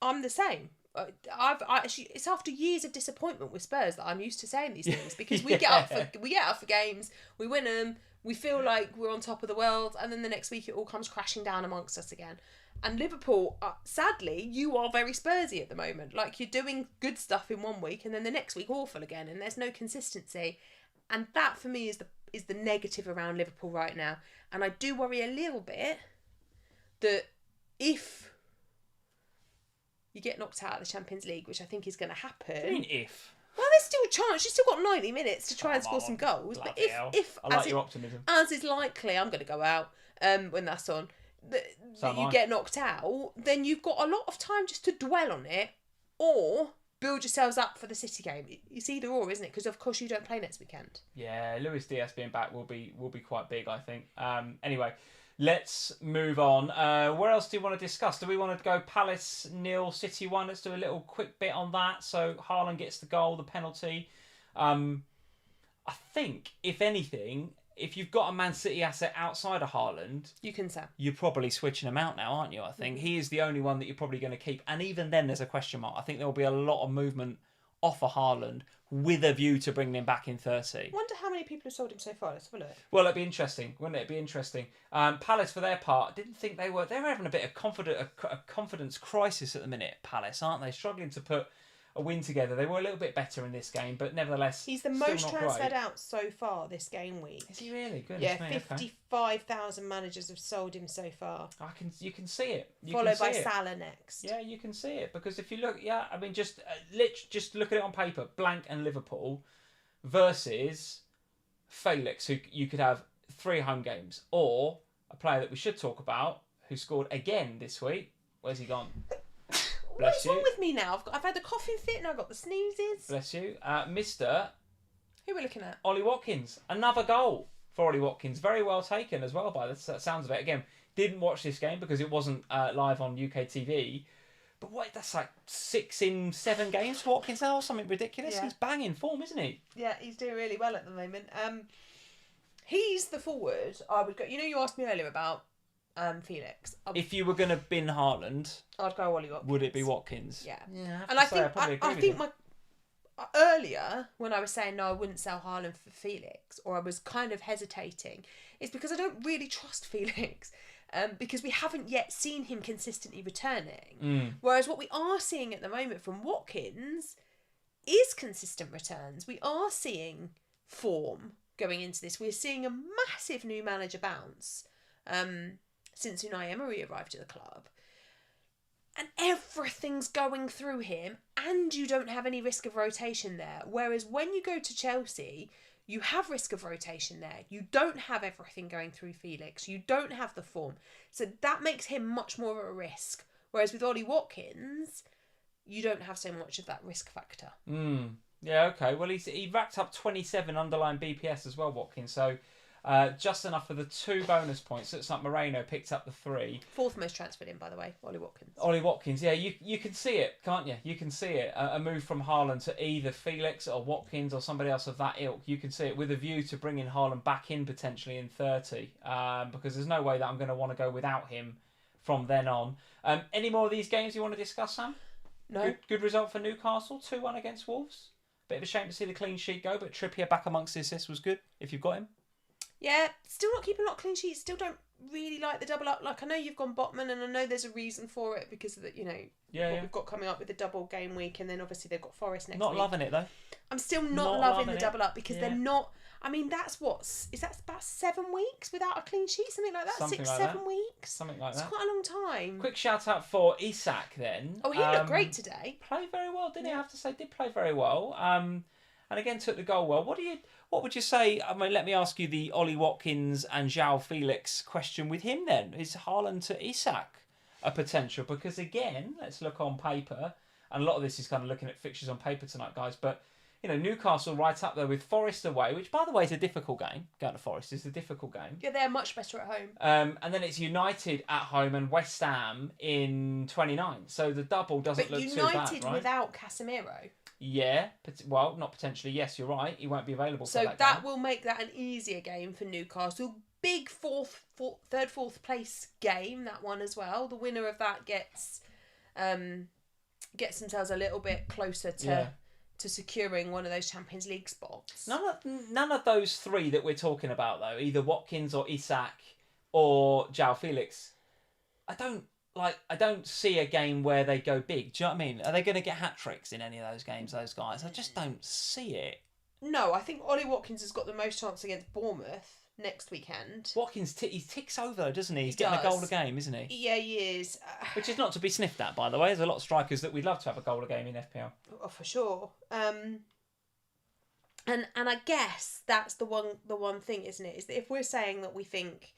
I'm the same. It's after years of disappointment with Spurs that I'm used to saying these things because we get up for games, we win them, we feel like we're on top of the world, and then the next week it all comes crashing down amongst us again. And Liverpool, sadly, you are very Spursy at the moment. Like, you're doing good stuff in one week and then the next week awful again, and there's no consistency. And that for me is the negative around Liverpool right now. And I do worry a little bit that if you get knocked out of the Champions League, which I think is going to happen. What do you mean if? Well, there's still a chance. You've still got 90 minutes to try and score some goals. But if I like your optimism. As is likely, I'm going to go out when that's on, that you get knocked out, then you've got a lot of time just to dwell on it or build yourselves up for the City game. It's either or, isn't it? Because, of course, you don't play next weekend. Yeah, Luis Diaz being back will be quite big, I think. Anyway, let's move on. Where else do you want to discuss? Do we want to go Palace 0, City 1? Let's do a little quick bit on that. So Haaland gets the goal, the penalty. I think, if anything, if you've got a Man City asset outside of Haaland, you can sell. You're probably switching him out now, aren't you? I think he is the only one that you're probably going to keep. And even then, there's a question mark. I think there will be a lot of movement off of Haaland with a view to bringing him back in 30. I wonder how many people have sold him so far. Let's have a look. Well, it'd be interesting, wouldn't it? It'd be interesting. Palace, for their part, didn't think they were having a bit of confidence crisis at the minute. Palace, aren't they? Struggling to put a win together. They were a little bit better in this game, but nevertheless, he's the still most not transferred great. out so far this game week. Is he really? Good. Yeah, 55,000 managers have sold him so far. You can see it. Followed by Salah next. Yeah, you can see it because if you look, I mean, just look at it on paper. Blank and Liverpool versus Felix, who you could have 3 home games, or a player that we should talk about who scored again this week. Where's he gone? What's wrong with me now? I've had the coughing fit and I've got the sneezes. Bless you. Mr. Who are we looking at? Ollie Watkins. Another goal for Ollie Watkins. Very well taken as well by the sounds of it. Again, didn't watch this game because it wasn't live on UK TV. But that's like 6 in 7 games for Watkins now, or something ridiculous. Yeah. He's banging form, isn't he? Yeah, he's doing really well at the moment. He's the forward I would go. You asked me earlier about Felix. If you were going to bin Haaland, I'd go Ollie Watkins. Would it be Watkins? Yeah. And I think earlier when I was saying no, I wouldn't sell Haaland for Felix, or I was kind of hesitating, it's because I don't really trust Felix. Because we haven't yet seen him consistently returning. Whereas what we are seeing at the moment from Watkins is consistent returns. We are seeing form going into this. We're seeing a massive new manager bounce since Unai Emery arrived at the club. And everything's going through him, and you don't have any risk of rotation there. Whereas when you go to Chelsea, you have risk of rotation there. You don't have everything going through Felix. You don't have the form. So that makes him much more of a risk. Whereas with Ollie Watkins, you don't have so much of that risk factor. Yeah, okay. Well, he racked up 27 underlying BPS as well, Watkins. So just enough for the 2 bonus points. Looks like Moreno picked up the 3. 4th most transferred in, by the way, Ollie Watkins. Ollie Watkins, yeah, you can see it, can't you? You can see it. A move from Haaland to either Felix or Watkins or somebody else of that ilk. You can see it with a view to bringing Haaland back in potentially in 30, because there's no way that I'm going to want to go without him from then on. Any more of these games you want to discuss, Sam? No. Good result for Newcastle, 2-1 against Wolves. Bit of a shame to see the clean sheet go, but Trippier back amongst the assists was good, if you've got him. Yeah, still not keeping a lot of clean sheets. Still don't really like the double up. Like, I know you've gone Botman, and I know there's a reason for it because of the, what we've got coming up with the double game week, and then obviously they've got Forest next week. Not loving it though. I'm still not loving the double up because they're not. I mean, is that about 7 weeks without a clean sheet? Something like that. Something 6, like 7 that. weeks. Something like that. It's quite a long time. Quick shout out for Isak then. Oh, he looked great today. Played very well, didn't he? I have to say, did play very well. And again, took the goal well. What would you say? I mean, let me ask you the Ollie Watkins and João Felix question with him then. Is Haaland to Isak a potential? Because again, let's look on paper. And a lot of this is kind of looking at fixtures on paper tonight, guys. But, Newcastle right up there with Forest away, which, by the way, is a difficult game. Going to Forest is a difficult game. Yeah, they're much better at home. And then it's United at home and West Ham in 29. So the double doesn't look too bad, right? But United without Casemiro. Yeah, well, not potentially. Yes, you're right. He won't be available for that game. So that will make that an easier game for Newcastle. Big third, fourth place game, that one as well. The winner of that gets themselves a little bit closer to securing one of those Champions League spots. None of those 3 that we're talking about, though, either Watkins or Isak or João Felix, I don't see a game where they go big. Do you know what I mean? Are they going to get hat-tricks in any of those games, those guys? I just don't see it. No, I think Ollie Watkins has got the most chance against Bournemouth next weekend. Watkins, he ticks over, doesn't he? He's getting a goal a game, isn't he? Yeah, he is. Which is not to be sniffed at, by the way. There's a lot of strikers that we'd love to have a goal a game in FPL. Oh, for sure. And I guess that's the one thing, isn't it? Is that if we're saying that we think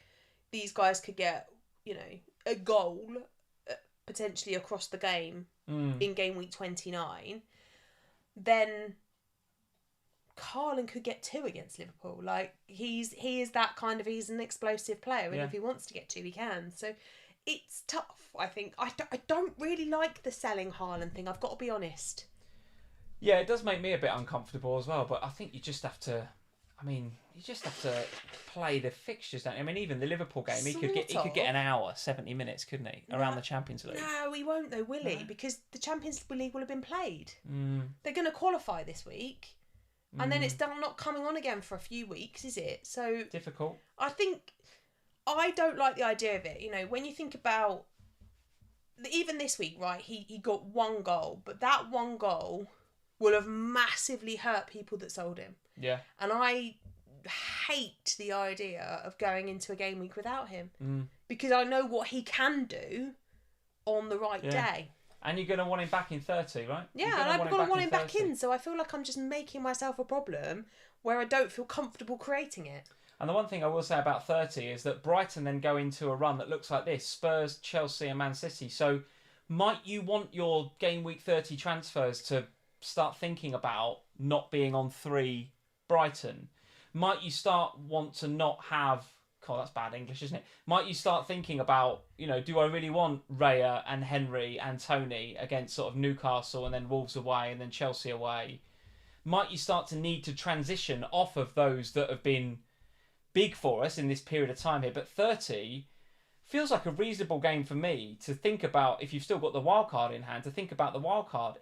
these guys could get, a goal potentially across the game in game week 29, then Haaland could get 2 against Liverpool. Like, he is that kind of, he's an explosive player, and if he wants to get 2, he can. So it's tough, I think. I don't really like the selling Haaland thing, I've got to be honest. Yeah, it does make me a bit uncomfortable as well, but I think you just have to play the fixtures, don't you? I mean, even the Liverpool game, he could get an hour, 70 minutes, couldn't he? Around the Champions League. No, he won't though, will he? Because the Champions League will have been played. They're going to qualify this week. And then it's not coming on again for a few weeks, is it? So difficult. I think I don't like the idea of it. When you think about even this week, right, he got one goal, but that one goal will have massively hurt people that sold him. Yeah. And I hate the idea of going into a game week without him because I know what he can do on the right day. And you're going to want him back in 30, right? Yeah, and I've got to want him back in, so I feel like I'm just making myself a problem where I don't feel comfortable creating it. And the one thing I will say about 30 is that Brighton then go into a run that looks like this: Spurs, Chelsea and Man City. So might you want your game week 30 transfers to start thinking about not being on 3 Brighton? Might you want to not have... God, that's bad English, isn't it? Might you start thinking about, do I really want Raya and Henry and Tony against sort of Newcastle and then Wolves away and then Chelsea away? Might you start to need to transition off of those that have been big for us in this period of time here? But 30 feels like a reasonable game for me to think about, if you've still got the wild card in hand, to think about the wild card.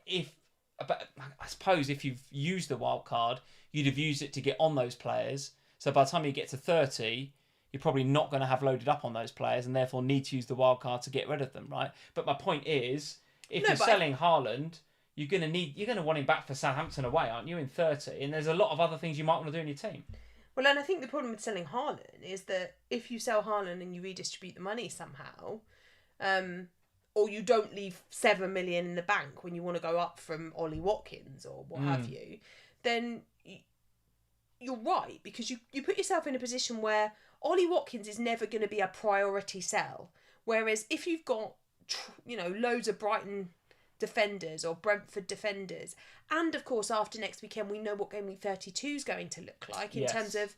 But I suppose if you've used the wild card, you'd have used it to get on those players. So by the time you get to 30, you're probably not going to have loaded up on those players and therefore need to use the wild card to get rid of them, right? But my point is, if you're selling Haaland, you're going to want him back for Southampton away, aren't you, in 30? And there's a lot of other things you might want to do in your team. Well, and I think the problem with selling Haaland is that if you sell Haaland and you redistribute the money somehow, or you don't leave 7 million in the bank when you want to go up from Ollie Watkins or what have you, then you're right, because you put yourself in a position where Ollie Watkins is never going to be a priority sell. Whereas if you've got, loads of Brighton defenders or Brentford defenders, and of course after next weekend we know what game week 32 is going to look like in terms of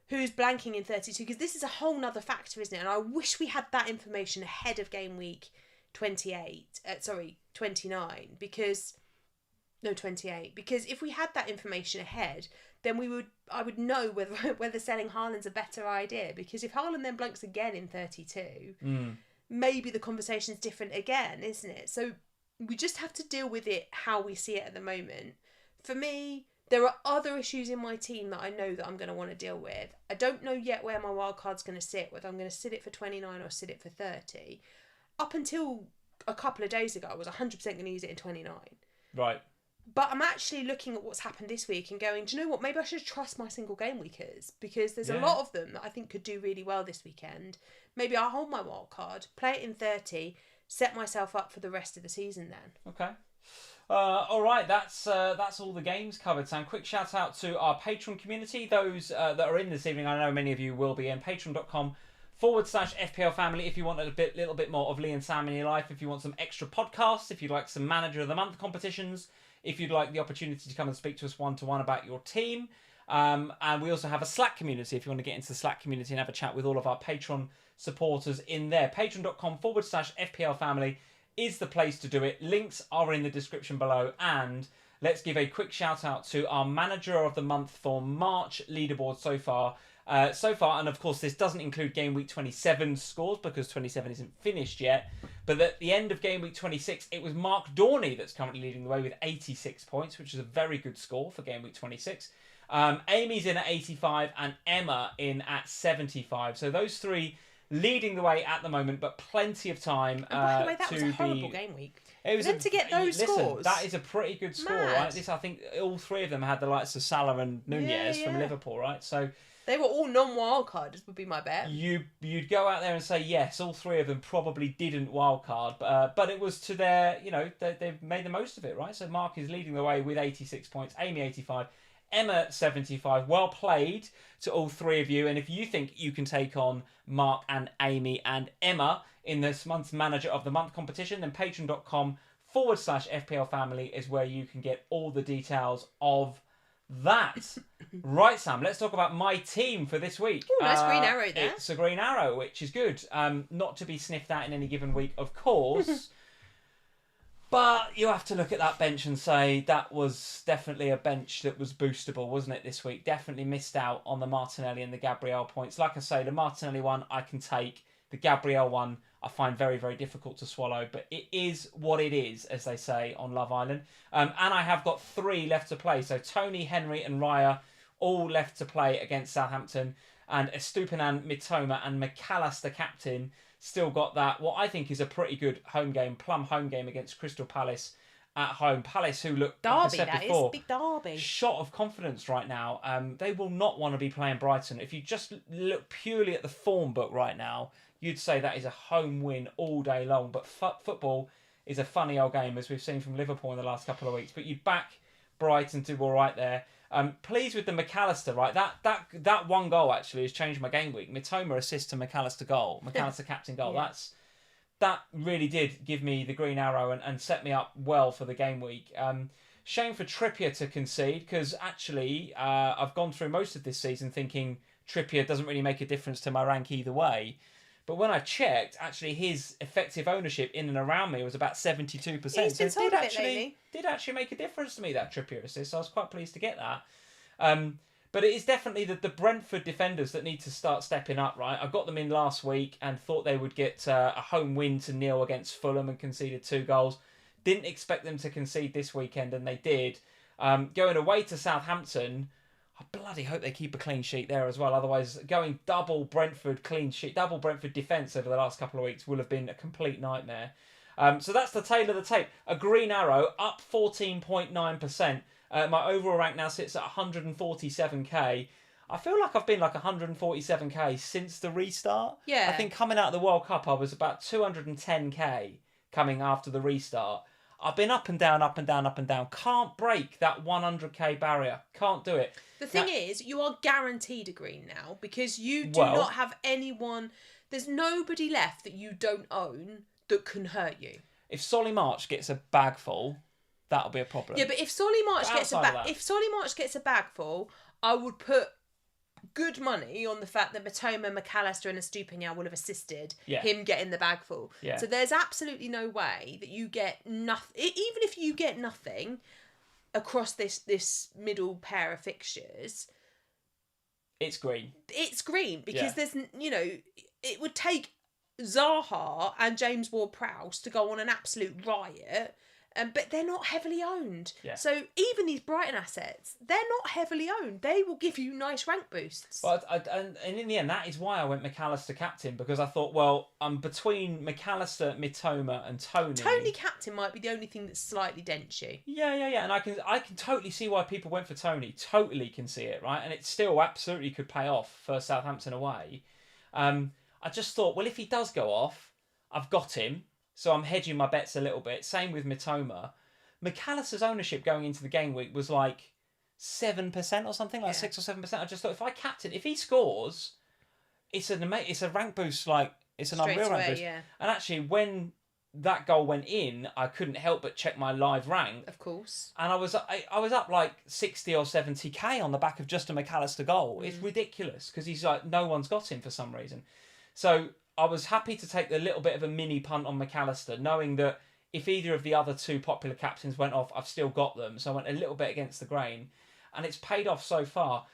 who's blanking in 32, because this is a whole nother factor, isn't it? And I wish we had that information ahead of game week 29, because 28, because if we had that information ahead, then I would know whether selling Haaland's a better idea, because if Haaland then blanks again in 32, maybe the conversation's different again, isn't it? So we just have to deal with it how we see it at the moment. For me, there are other issues in my team that I know that I'm going to want to deal with. I don't know yet where my wild card's going to sit, whether I'm going to sit it for 29 or sit it for 30. Up until a couple of days ago, I was 100% going to use it in 29. Right. But I'm actually looking at what's happened this week and going, do you know what? Maybe I should trust my single game weekers, because there's a lot of them that I think could do really well this weekend. Maybe I'll hold my wild card, play it in 30, set myself up for the rest of the season then. Okay. All right, that's all the games covered, Sam. Quick shout out to our Patreon community. Those that are in this evening, I know many of you will be in. Patreon.com/FPLFamily if you want a little bit more of Lee and Sam in your life, if you want some extra podcasts, if you'd like some Manager of the Month competitions, if you'd like the opportunity to come and speak to us one-to-one about your team. And we also have a Slack community if you want to get into the Slack community and have a chat with all of our Patreon supporters in there. Patreon.com/FPLFamily is the place to do it. Links are in the description below. And let's give a quick shout out to our Manager of the Month for March leaderboard so far. And of course this doesn't include game week 27 scores because 27 isn't finished yet, but at the end of game week 26 it was Mark Dorney that's currently leading the way with 86 points, which is a very good score for game week 26. Amy's in at 85 and Emma in at 75, so those three leading the way at the moment, but plenty of time and by the way, that was a horrible game week. It was to get those scores. That is a pretty good score, right? I think all three of them had the likes of Salah and Nunez from Liverpool, right? So they were all non-wildcarders, would be my bet. You'd go out there and say, yes, all three of them probably didn't wildcard, but it was to their, they've made the most of it, right? So Mark is leading the way with 86 points, Amy 85, Emma 75. Well played to all three of you. And if you think you can take on Mark and Amy and Emma in this month's Manager of the Month competition, then patreon.com/FPLFamily is where you can get all the details of that. Right, Sam, let's talk about my team for this week. Ooh, nice green arrow there. It's a green arrow, which is good. Not to be sniffed at in any given week, of course. But you have to look at that bench and say that was definitely a bench that was boostable, wasn't it, this week? Definitely missed out on the Martinelli and the Gabriel points. Like I say, the Martinelli one I can take. The Gabriel one I find very, very difficult to swallow. But it is what it is, as they say on Love Island. And I have got 3 left to play. So Tony, Henry and Raya all left to play against Southampton. and Estupinan, Mitoma and McAllister captain still got that, what I think is a pretty good plum home game against Crystal Palace at home. Palace, who look, Derby, like I said before, big derby. shot of confidence right now. They will not want to be playing Brighton. If you just look purely at the form book right now, you'd say that is a home win all day long. But football is a funny old game, as we've seen from Liverpool in the last couple of weeks. But you'd back Brighton to all right there. Pleased with the McAllister, right? That one goal actually has changed my game week. Mitoma assist to McAllister goal. McAllister captain goal. Yeah. That really did give me the green arrow and set me up well for the game week. Shame for Trippier to concede, because actually I've gone through most of this season thinking Trippier doesn't really make a difference to my rank either way. But when I checked, actually his effective ownership in and around me was about 72%. He's been sold a bit lately. Did actually make a difference to me, that Trippier assist. So I was quite pleased to get that. But it is definitely the Brentford defenders that need to start stepping up, right? I got them in last week and thought they would get a home win to nil against Fulham and conceded 2 goals. Didn't expect them to concede this weekend, and they did. Going away to Southampton, I bloody hope they keep a clean sheet there as well. Otherwise, going double Brentford defence over the last couple of weeks will have been a complete nightmare. So that's the tail of the tape. A green arrow, up 14.9%. My overall rank now sits at 147k. I feel like I've been like 147k since the restart. Yeah. I think coming out of the World Cup, I was about 210k coming after the restart. I've been up and down, up and down, up and down. Can't break that 100k barrier. Can't do it. The thing is, you are guaranteed a green now, because you do not have anyone. There's nobody left that you don't own that can hurt you. If Solly March gets a bag full, that'll be a problem. Yeah, but if Solly March gets a bagful, I would put good money on the fact that Mitoma, McAllister and Estupinan will have assisted him getting the bagful. Yeah. So there's absolutely no way that you get nothing. Even if you get nothing across this middle pair of fixtures, it's green. It's green because there's, it would take Zaha and James Ward-Prowse to go on an absolute riot. But they're not heavily owned. Yeah. So even these Brighton assets, they're not heavily owned. They will give you nice rank boosts. But and in the end, that is why I went McAllister captain, because I thought, well, I'm between McAllister, Mitoma and Tony. Tony captain might be the only thing that slightly dents you. Yeah. And I can totally see why people went for Tony. Totally can see it, right? And it still absolutely could pay off for Southampton away. I just thought, well, if he does go off, I've got him. So I'm hedging my bets a little bit. Same with Mitoma. McAllister's ownership going into the game week was like 7% or something, like 6 or 7%. I just thought, if he scores, it's a rank boost, like it's an unreal rank boost. Yeah. And actually, when that goal went in, I couldn't help but check my live rank. Of course. And I was up like 60 or 70k on the back of just a McAllister goal. It's ridiculous, because he's like, no one's got him for some reason. So I was happy to take the little bit of a mini punt on McAllister, knowing that if either of the other 2 popular captains went off, I've still got them. So I went a little bit against the grain, and it's paid off so far.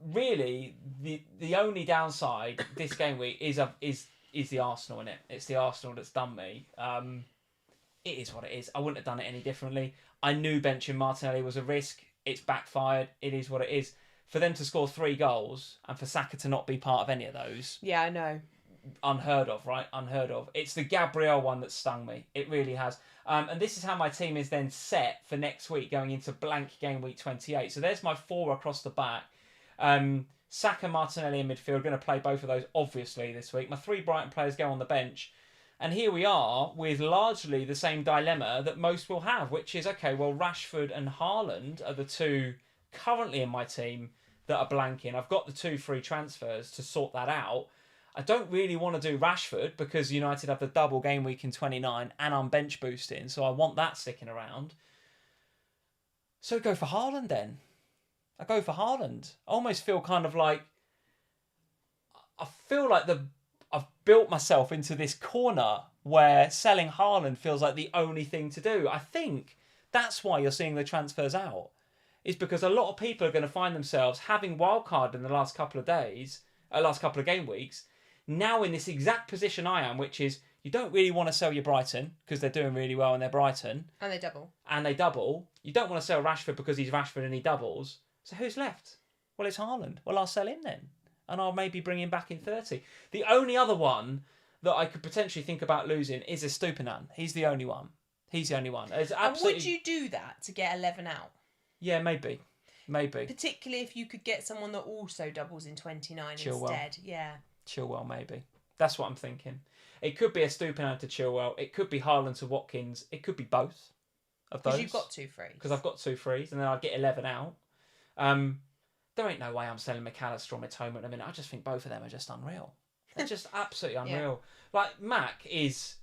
Really, the only downside this game week is the Arsenal in it. It's the Arsenal that's done me. It is what it is. I wouldn't have done it any differently. I knew benching Martinelli was a risk. It's backfired. It is what it is. For them to score 3 goals and for Saka to not be part of any of those. Yeah, I know. Unheard of, right? Unheard of. It's the Gabriel one that stung me. It really has. And this is how my team is then set for next week, going into blank game week 28. So there's my 4 across the back. Saka, Martinelli in midfield. Going to play both of those, obviously, this week. My 3 Brighton players go on the bench. And here we are with largely the same dilemma that most will have, which is, okay, well, Rashford and Haaland are the 2 currently in my team that are blanking. I've got the 2 free transfers to sort that out. I don't really want to do Rashford because United have the double game week in 29 and I'm bench boosting, so I want that sticking around. So I go for Haaland then. I go for Haaland. I almost feel kind of like... I feel like I've built myself into this corner where selling Haaland feels like the only thing to do. I think that's why you're seeing the transfers out. Is because a lot of people are going to find themselves having wildcard in the last couple of game weeks, now in this exact position I am, which is you don't really want to sell your Brighton because they're doing really well and they're Brighton. And they double. You don't want to sell Rashford because he's Rashford and he doubles. So who's left? Well, it's Haaland. Well, I'll sell him then. and I'll maybe bring him back in 30. The only other one that I could potentially think about losing is a Estupiñán. He's the only one. It's absolutely... And would you do that to get 11 out? Yeah, maybe. Particularly if you could get someone that also doubles in 29 instead. Yeah. Chilwell, maybe. That's what I'm thinking. It could be a Estupiñán to Chilwell. It could be Haaland to Watkins. It could be both of those. Because you've got 2 frees. Because I've got 2 frees, and then I'd get 11 out. There ain't no way I'm selling McAllister or Mitoma at a minute. I just think both of them are just unreal. They're just absolutely unreal. Yeah. Like, Mac is...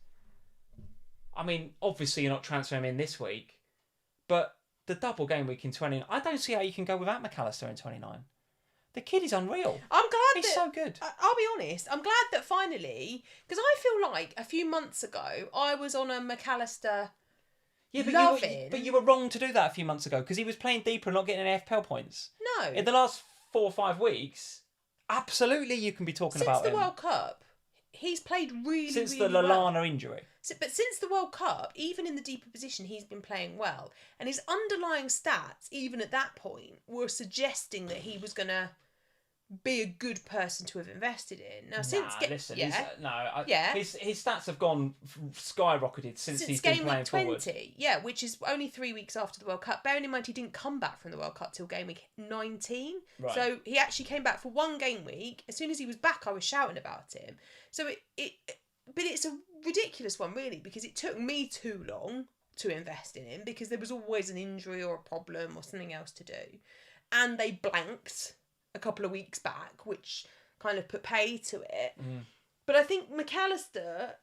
I mean, obviously you're not transferring him in this week, but the double game week in 29, I don't see how you can go without McAllister in 29. The kid is unreal. I'm glad he's so good. I'll be honest. I'm glad that finally, because I feel like a few months ago I was on a McAllister. Yeah, but you were wrong to do that a few months ago because he was playing deeper and not getting any FPL points. No. In the last 4 or 5 weeks, absolutely you can be talking about him. Since the World Cup, he's played really, since really the well. Lallana injury. But since the World Cup, even in the deeper position, he's been playing well. And his underlying stats, even at that point, were suggesting that he was going to be a good person to have invested in. Now, his stats have gone skyrocketed since he's been playing forward. Yeah, which is only 3 weeks after the World Cup. Bearing in mind he didn't come back from the World Cup till game week 19. Right. So he actually came back for 1 game week. As soon as he was back, I was shouting about him. So but it's a ridiculous one, really, because it took me too long to invest in him because there was always an injury or a problem or something else to do. And they blanked a couple of weeks back, which kind of put pay to it. But I think McAllister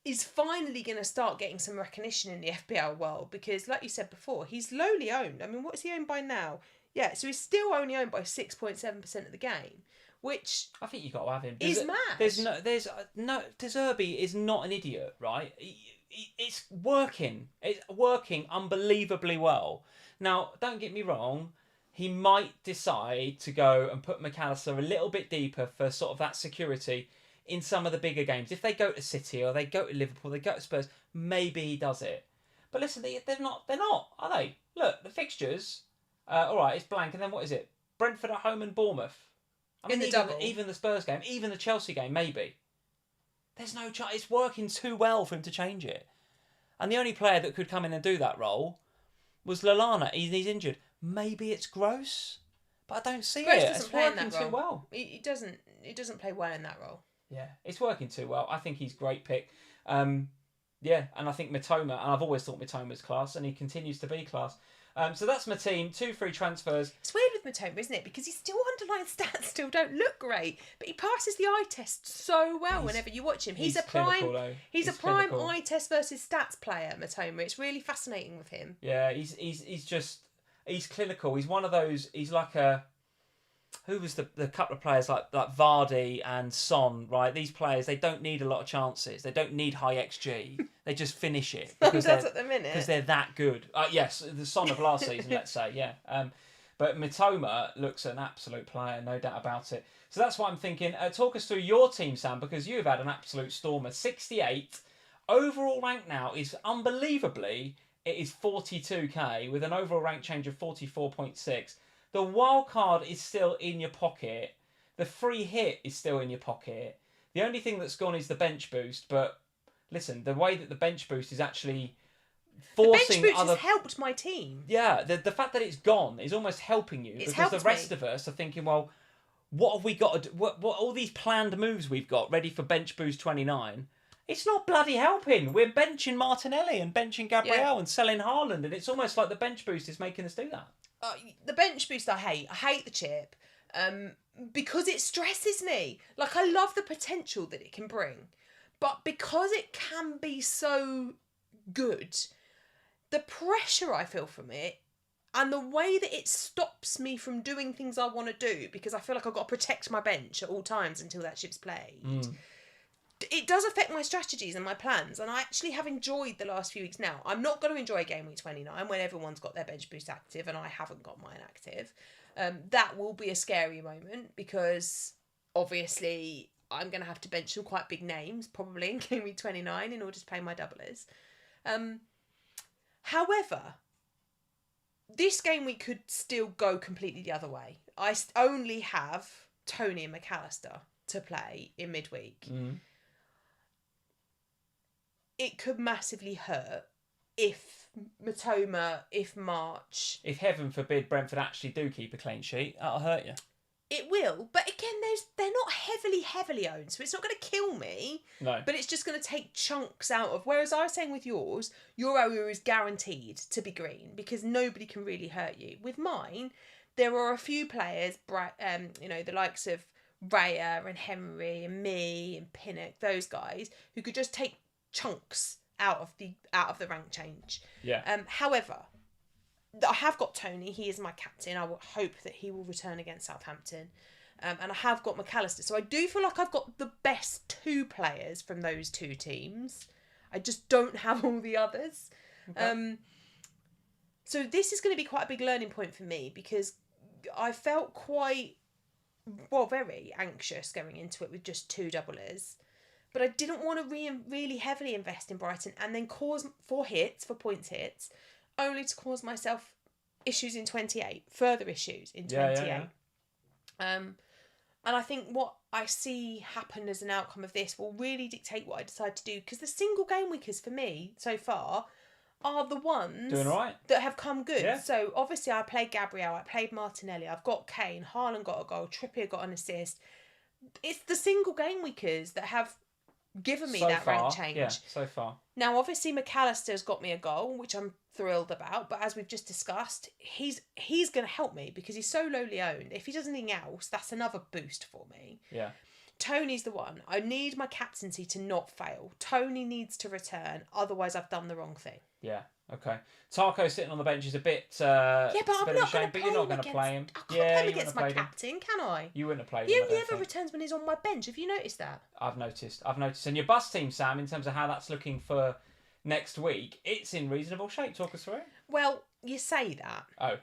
is finally going to start getting some recognition in the FPL world because, like you said before, he's lowly owned. I mean, what's he owned by now? Yeah, so he's still only owned by 6.7% of the game, which I think you got to have him. Is mad. There's no. De Zerbi is not an idiot, right? It's working. It's working unbelievably well. Now, don't get me wrong. He might decide to go and put McAllister a little bit deeper for sort of that security in some of the bigger games. If they go to City or they go to Liverpool, they go to Spurs, maybe he does it. But listen, they're not, are they? Look, the fixtures, all right, it's blank. And then what is it? Brentford at home and Bournemouth. I mean, even the Spurs game, even the Chelsea game, maybe. There's no chance. It's working too well for him to change it. And the only player that could come in and do that role was Lallana. He's injured. Maybe it's Gross, but I don't see Gross it. doesn't it's play working in that too role. well. He doesn't play well in that role. Yeah, it's working too well. I think he's a great pick. Yeah, and I think Mitoma, and I've always thought Mitoma's class, and he continues to be class. So that's my team. 2 free transfers. It's weird with Mitoma, isn't it? Because his underlying stats still don't look great, but he passes the eye test so well whenever you watch him. He's a prime eye test versus stats player, Mitoma. It's really fascinating with him. Yeah, he's clinical. He's one of those. He's like a. Who was the couple of players like Vardy and Son, right? These players, they don't need a lot of chances. They don't need high XG. They just finish it because they're that good. Yes, the Son of last season, let's say, yeah. But Mitoma looks an absolute player, no doubt about it. So that's what I'm thinking. Talk us through your team, Sam, because you've had an absolute stormer. 68 overall rank now is unbelievably. It is 42k with an overall rank change of 44.6. The wild card is still in your pocket. The free hit is still in your pocket. The only thing that's gone is the bench boost. But listen, the way that the bench boost is actually forcing the bench boost has helped my team. Yeah, the fact that it's gone is almost helping you because the rest of us are thinking, well, what have we got to do? What all these planned moves we've got ready for bench boost 29? It's not bloody helping. We're benching Martinelli and benching Gabriel and selling Haaland, and it's almost like the bench boost is making us do that. The bench boost I hate. I hate the chip because it stresses me. Like, I love the potential that it can bring. But because it can be so good, the pressure I feel from it and the way that it stops me from doing things I want to do because I feel like I've got to protect my bench at all times until that chip's played. It does affect my strategies and my plans, and I actually have enjoyed the last few weeks now. I'm not going to enjoy Game Week 29 when everyone's got their bench boost active and I haven't got mine active. That will be a scary moment because obviously I'm going to have to bench some quite big names probably in Game Week 29 in order to play my doublers. However, this game week could still go completely the other way. I only have Tony and McAllister to play in midweek, it could massively hurt if Matoma, if March... If heaven forbid Brentford actually do keep a clean sheet, that'll hurt you. It will, but again, they're not heavily owned, so it's not going to kill me. No. But it's just going to take chunks out of... Whereas I was saying with yours, your area is guaranteed to be green because nobody can really hurt you. With mine, there are a few players, the likes of Raya and Henry and me and Pinnock, those guys, who could just take chunks out of the rank change. Yeah. However, I have got Tony. He is my captain. I will hope that he will return against Southampton. And I have got McAllister. So I do feel like I've got the best two players from those two teams. I just don't have all the others. Okay. So this is going to be quite a big learning point for me because I felt very anxious going into it with just two doublers. But I didn't want to really heavily invest in Brighton and then cause points hits, only to cause myself issues in 28, further issues in 28. Yeah. And I think what I see happen as an outcome of this will really dictate what I decide to do, because the single game weekers for me so far are the ones doing all right, that have come good. Yeah. So obviously I played Gabriel, I played Martinelli, I've got Kane, Haaland got a goal, Trippier got an assist. It's the single game weekers that have given me that rank change. Yeah, so far. Now, obviously, McAllister's got me a goal, which I'm thrilled about. But as we've just discussed, he's going to help me because he's so lowly owned. If he does anything else, that's another boost for me. Yeah. Tony's the one. I need my captaincy to not fail. Tony needs to return. Otherwise, I've done the wrong thing. Yeah. Okay. Tarko sitting on the bench is a bit. But I'm not going to play him. But you're not going to play him. I can't play him against my captain, can I? You wouldn't have played him. He only ever returns when he's on my bench. Have you noticed that? I've noticed. And your bus team, Sam, in terms of how that's looking for next week, it's in reasonable shape. Talk us through it. Well, you say that. Oh.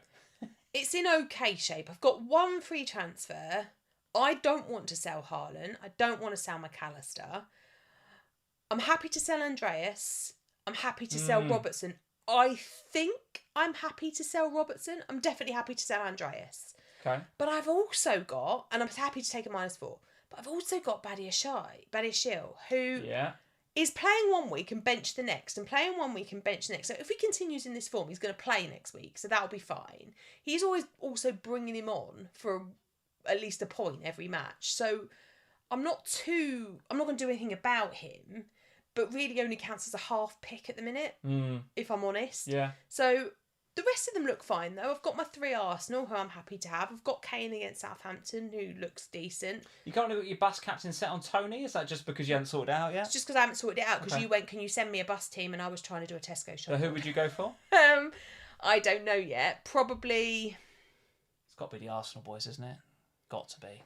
It's in okay shape. I've got one free transfer. I don't want to sell Haaland. I don't want to sell McAllister. I'm happy to sell Andreas. I'm happy to sell Robertson. I think I'm happy to sell Robertson. I'm definitely happy to sell Andreas. Okay. But I've also got, and I'm happy to take a -4, but I've also got Badiashile, who is playing one week and bench the next, and playing one week and bench the next. So if he continues in this form, he's going to play next week, so that'll be fine. He's always also bringing him on for at least a point every match. So I'm not going to do anything about him, but really only counts as a half pick at the minute, if I'm honest. Yeah. So the rest of them look fine, though. I've got my 3 Arsenal, who I'm happy to have. I've got Kane against Southampton, who looks decent. You currently got your bus captain set on Tony? Is that just because you haven't sorted it out yet? It's just because I haven't sorted it out, because you went, can you send me a bus team? And I was trying to do a Tesco shop. So who would you go for? I don't know yet. Probably... It's got to be the Arsenal boys, isn't it? Got to be.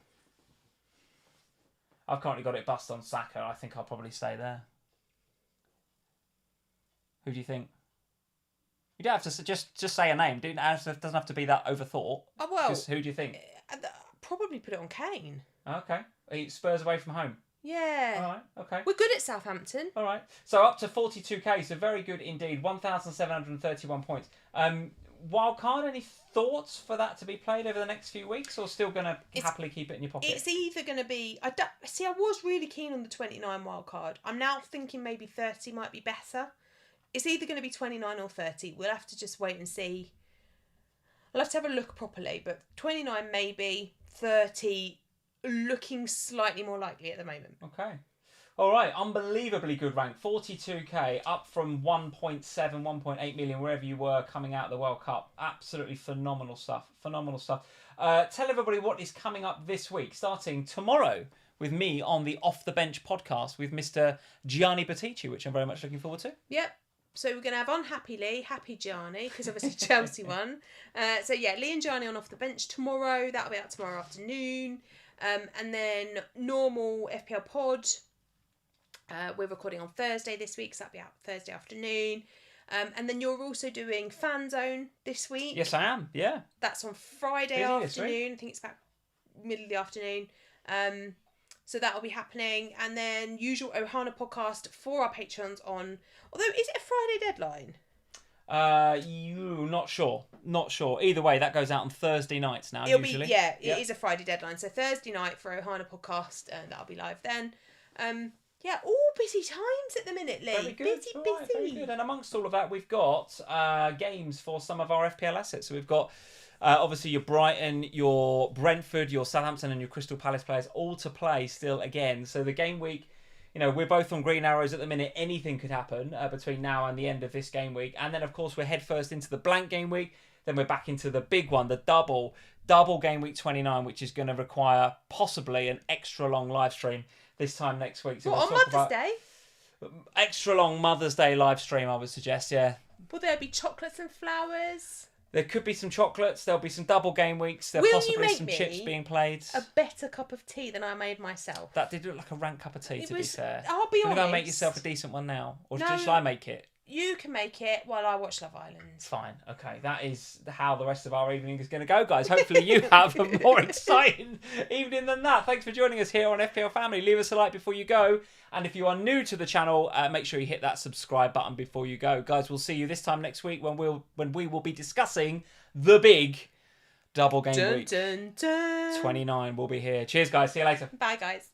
I've currently got it bust on Saka. I think I'll probably stay there. Who do you think? You don't have to just say a name. It doesn't have to be that overthought. Oh, well. Just who do you think? I'd probably put it on Kane. Okay. Spurs away from home. Yeah. All right. Okay. We're good at Southampton. All right. So up to 42k. So very good indeed. 1,731 points. Wildcard, any thoughts for that to be played over the next few weeks, or still going to happily keep it in your pocket? It's either going to be... I was really keen on the 29 wildcard. I'm now thinking maybe 30 might be better. It's either going to be 29 or 30. We'll have to just wait and see. I'll have to have a look properly, but 29 maybe, 30 looking slightly more likely at the moment. Okay. All right, unbelievably good rank. 42k, up from 1.7, 1.8 million, wherever you were coming out of the World Cup. Absolutely phenomenal stuff. Phenomenal stuff. Tell everybody what is coming up this week, starting tomorrow with me on the Off the Bench podcast with Mr. Gianni Battici, which I'm very much looking forward to. Yep. So we're going to have Unhappy Lee, Happy Gianni, because obviously Chelsea won. Lee and Gianni on Off the Bench tomorrow. That'll be out tomorrow afternoon. And then normal FPL pod. We're recording on Thursday this week, so that'll be out Thursday afternoon. And then you're also doing Fan Zone this week. Yes, I am. Yeah. That's on Friday afternoon. I think it's about middle of the afternoon. So that'll be happening. And then usual Ohana podcast for our patrons on... Although, is it a Friday deadline? Not sure. Either way, that goes out on Thursday nights now. Usually. It is a Friday deadline. So Thursday night for Ohana podcast, and that'll be live then. All busy times at the minute, Lee. Very good. Busy. Very good. And amongst all of that, we've got games for some of our FPL assets. So we've got obviously your Brighton, your Brentford, your Southampton, and your Crystal Palace players all to play still again. So the game week. We're both on green arrows at the minute. Anything could happen between now and the end of this game week. And then, of course, we're head first into the blank game week. Then we're back into the big one, the double game week 29, which is going to require possibly an extra long live stream this time next week. So on Mother's Day? Extra long Mother's Day live stream, I would suggest, yeah. Will there be chocolates and flowers? There could be some chocolates. There'll be some double game weeks. There'll possibly some chips being played. A better cup of tea than I made myself. That did look like a rank cup of tea, to be fair. I'll be honest. You're going to make yourself a decent one now? Or should I make it? You can make it while I watch Love Island. Fine. Okay. That is how the rest of our evening is going to go, guys. Hopefully you have a more exciting evening than that. Thanks for joining us here on FPL Family. Leave us a like before you go. And if you are new to the channel, make sure you hit that subscribe button before you go. Guys, we'll see you this time next week when we will be discussing the big double game week. 29 will be here. Cheers, guys. See you later. Bye, guys.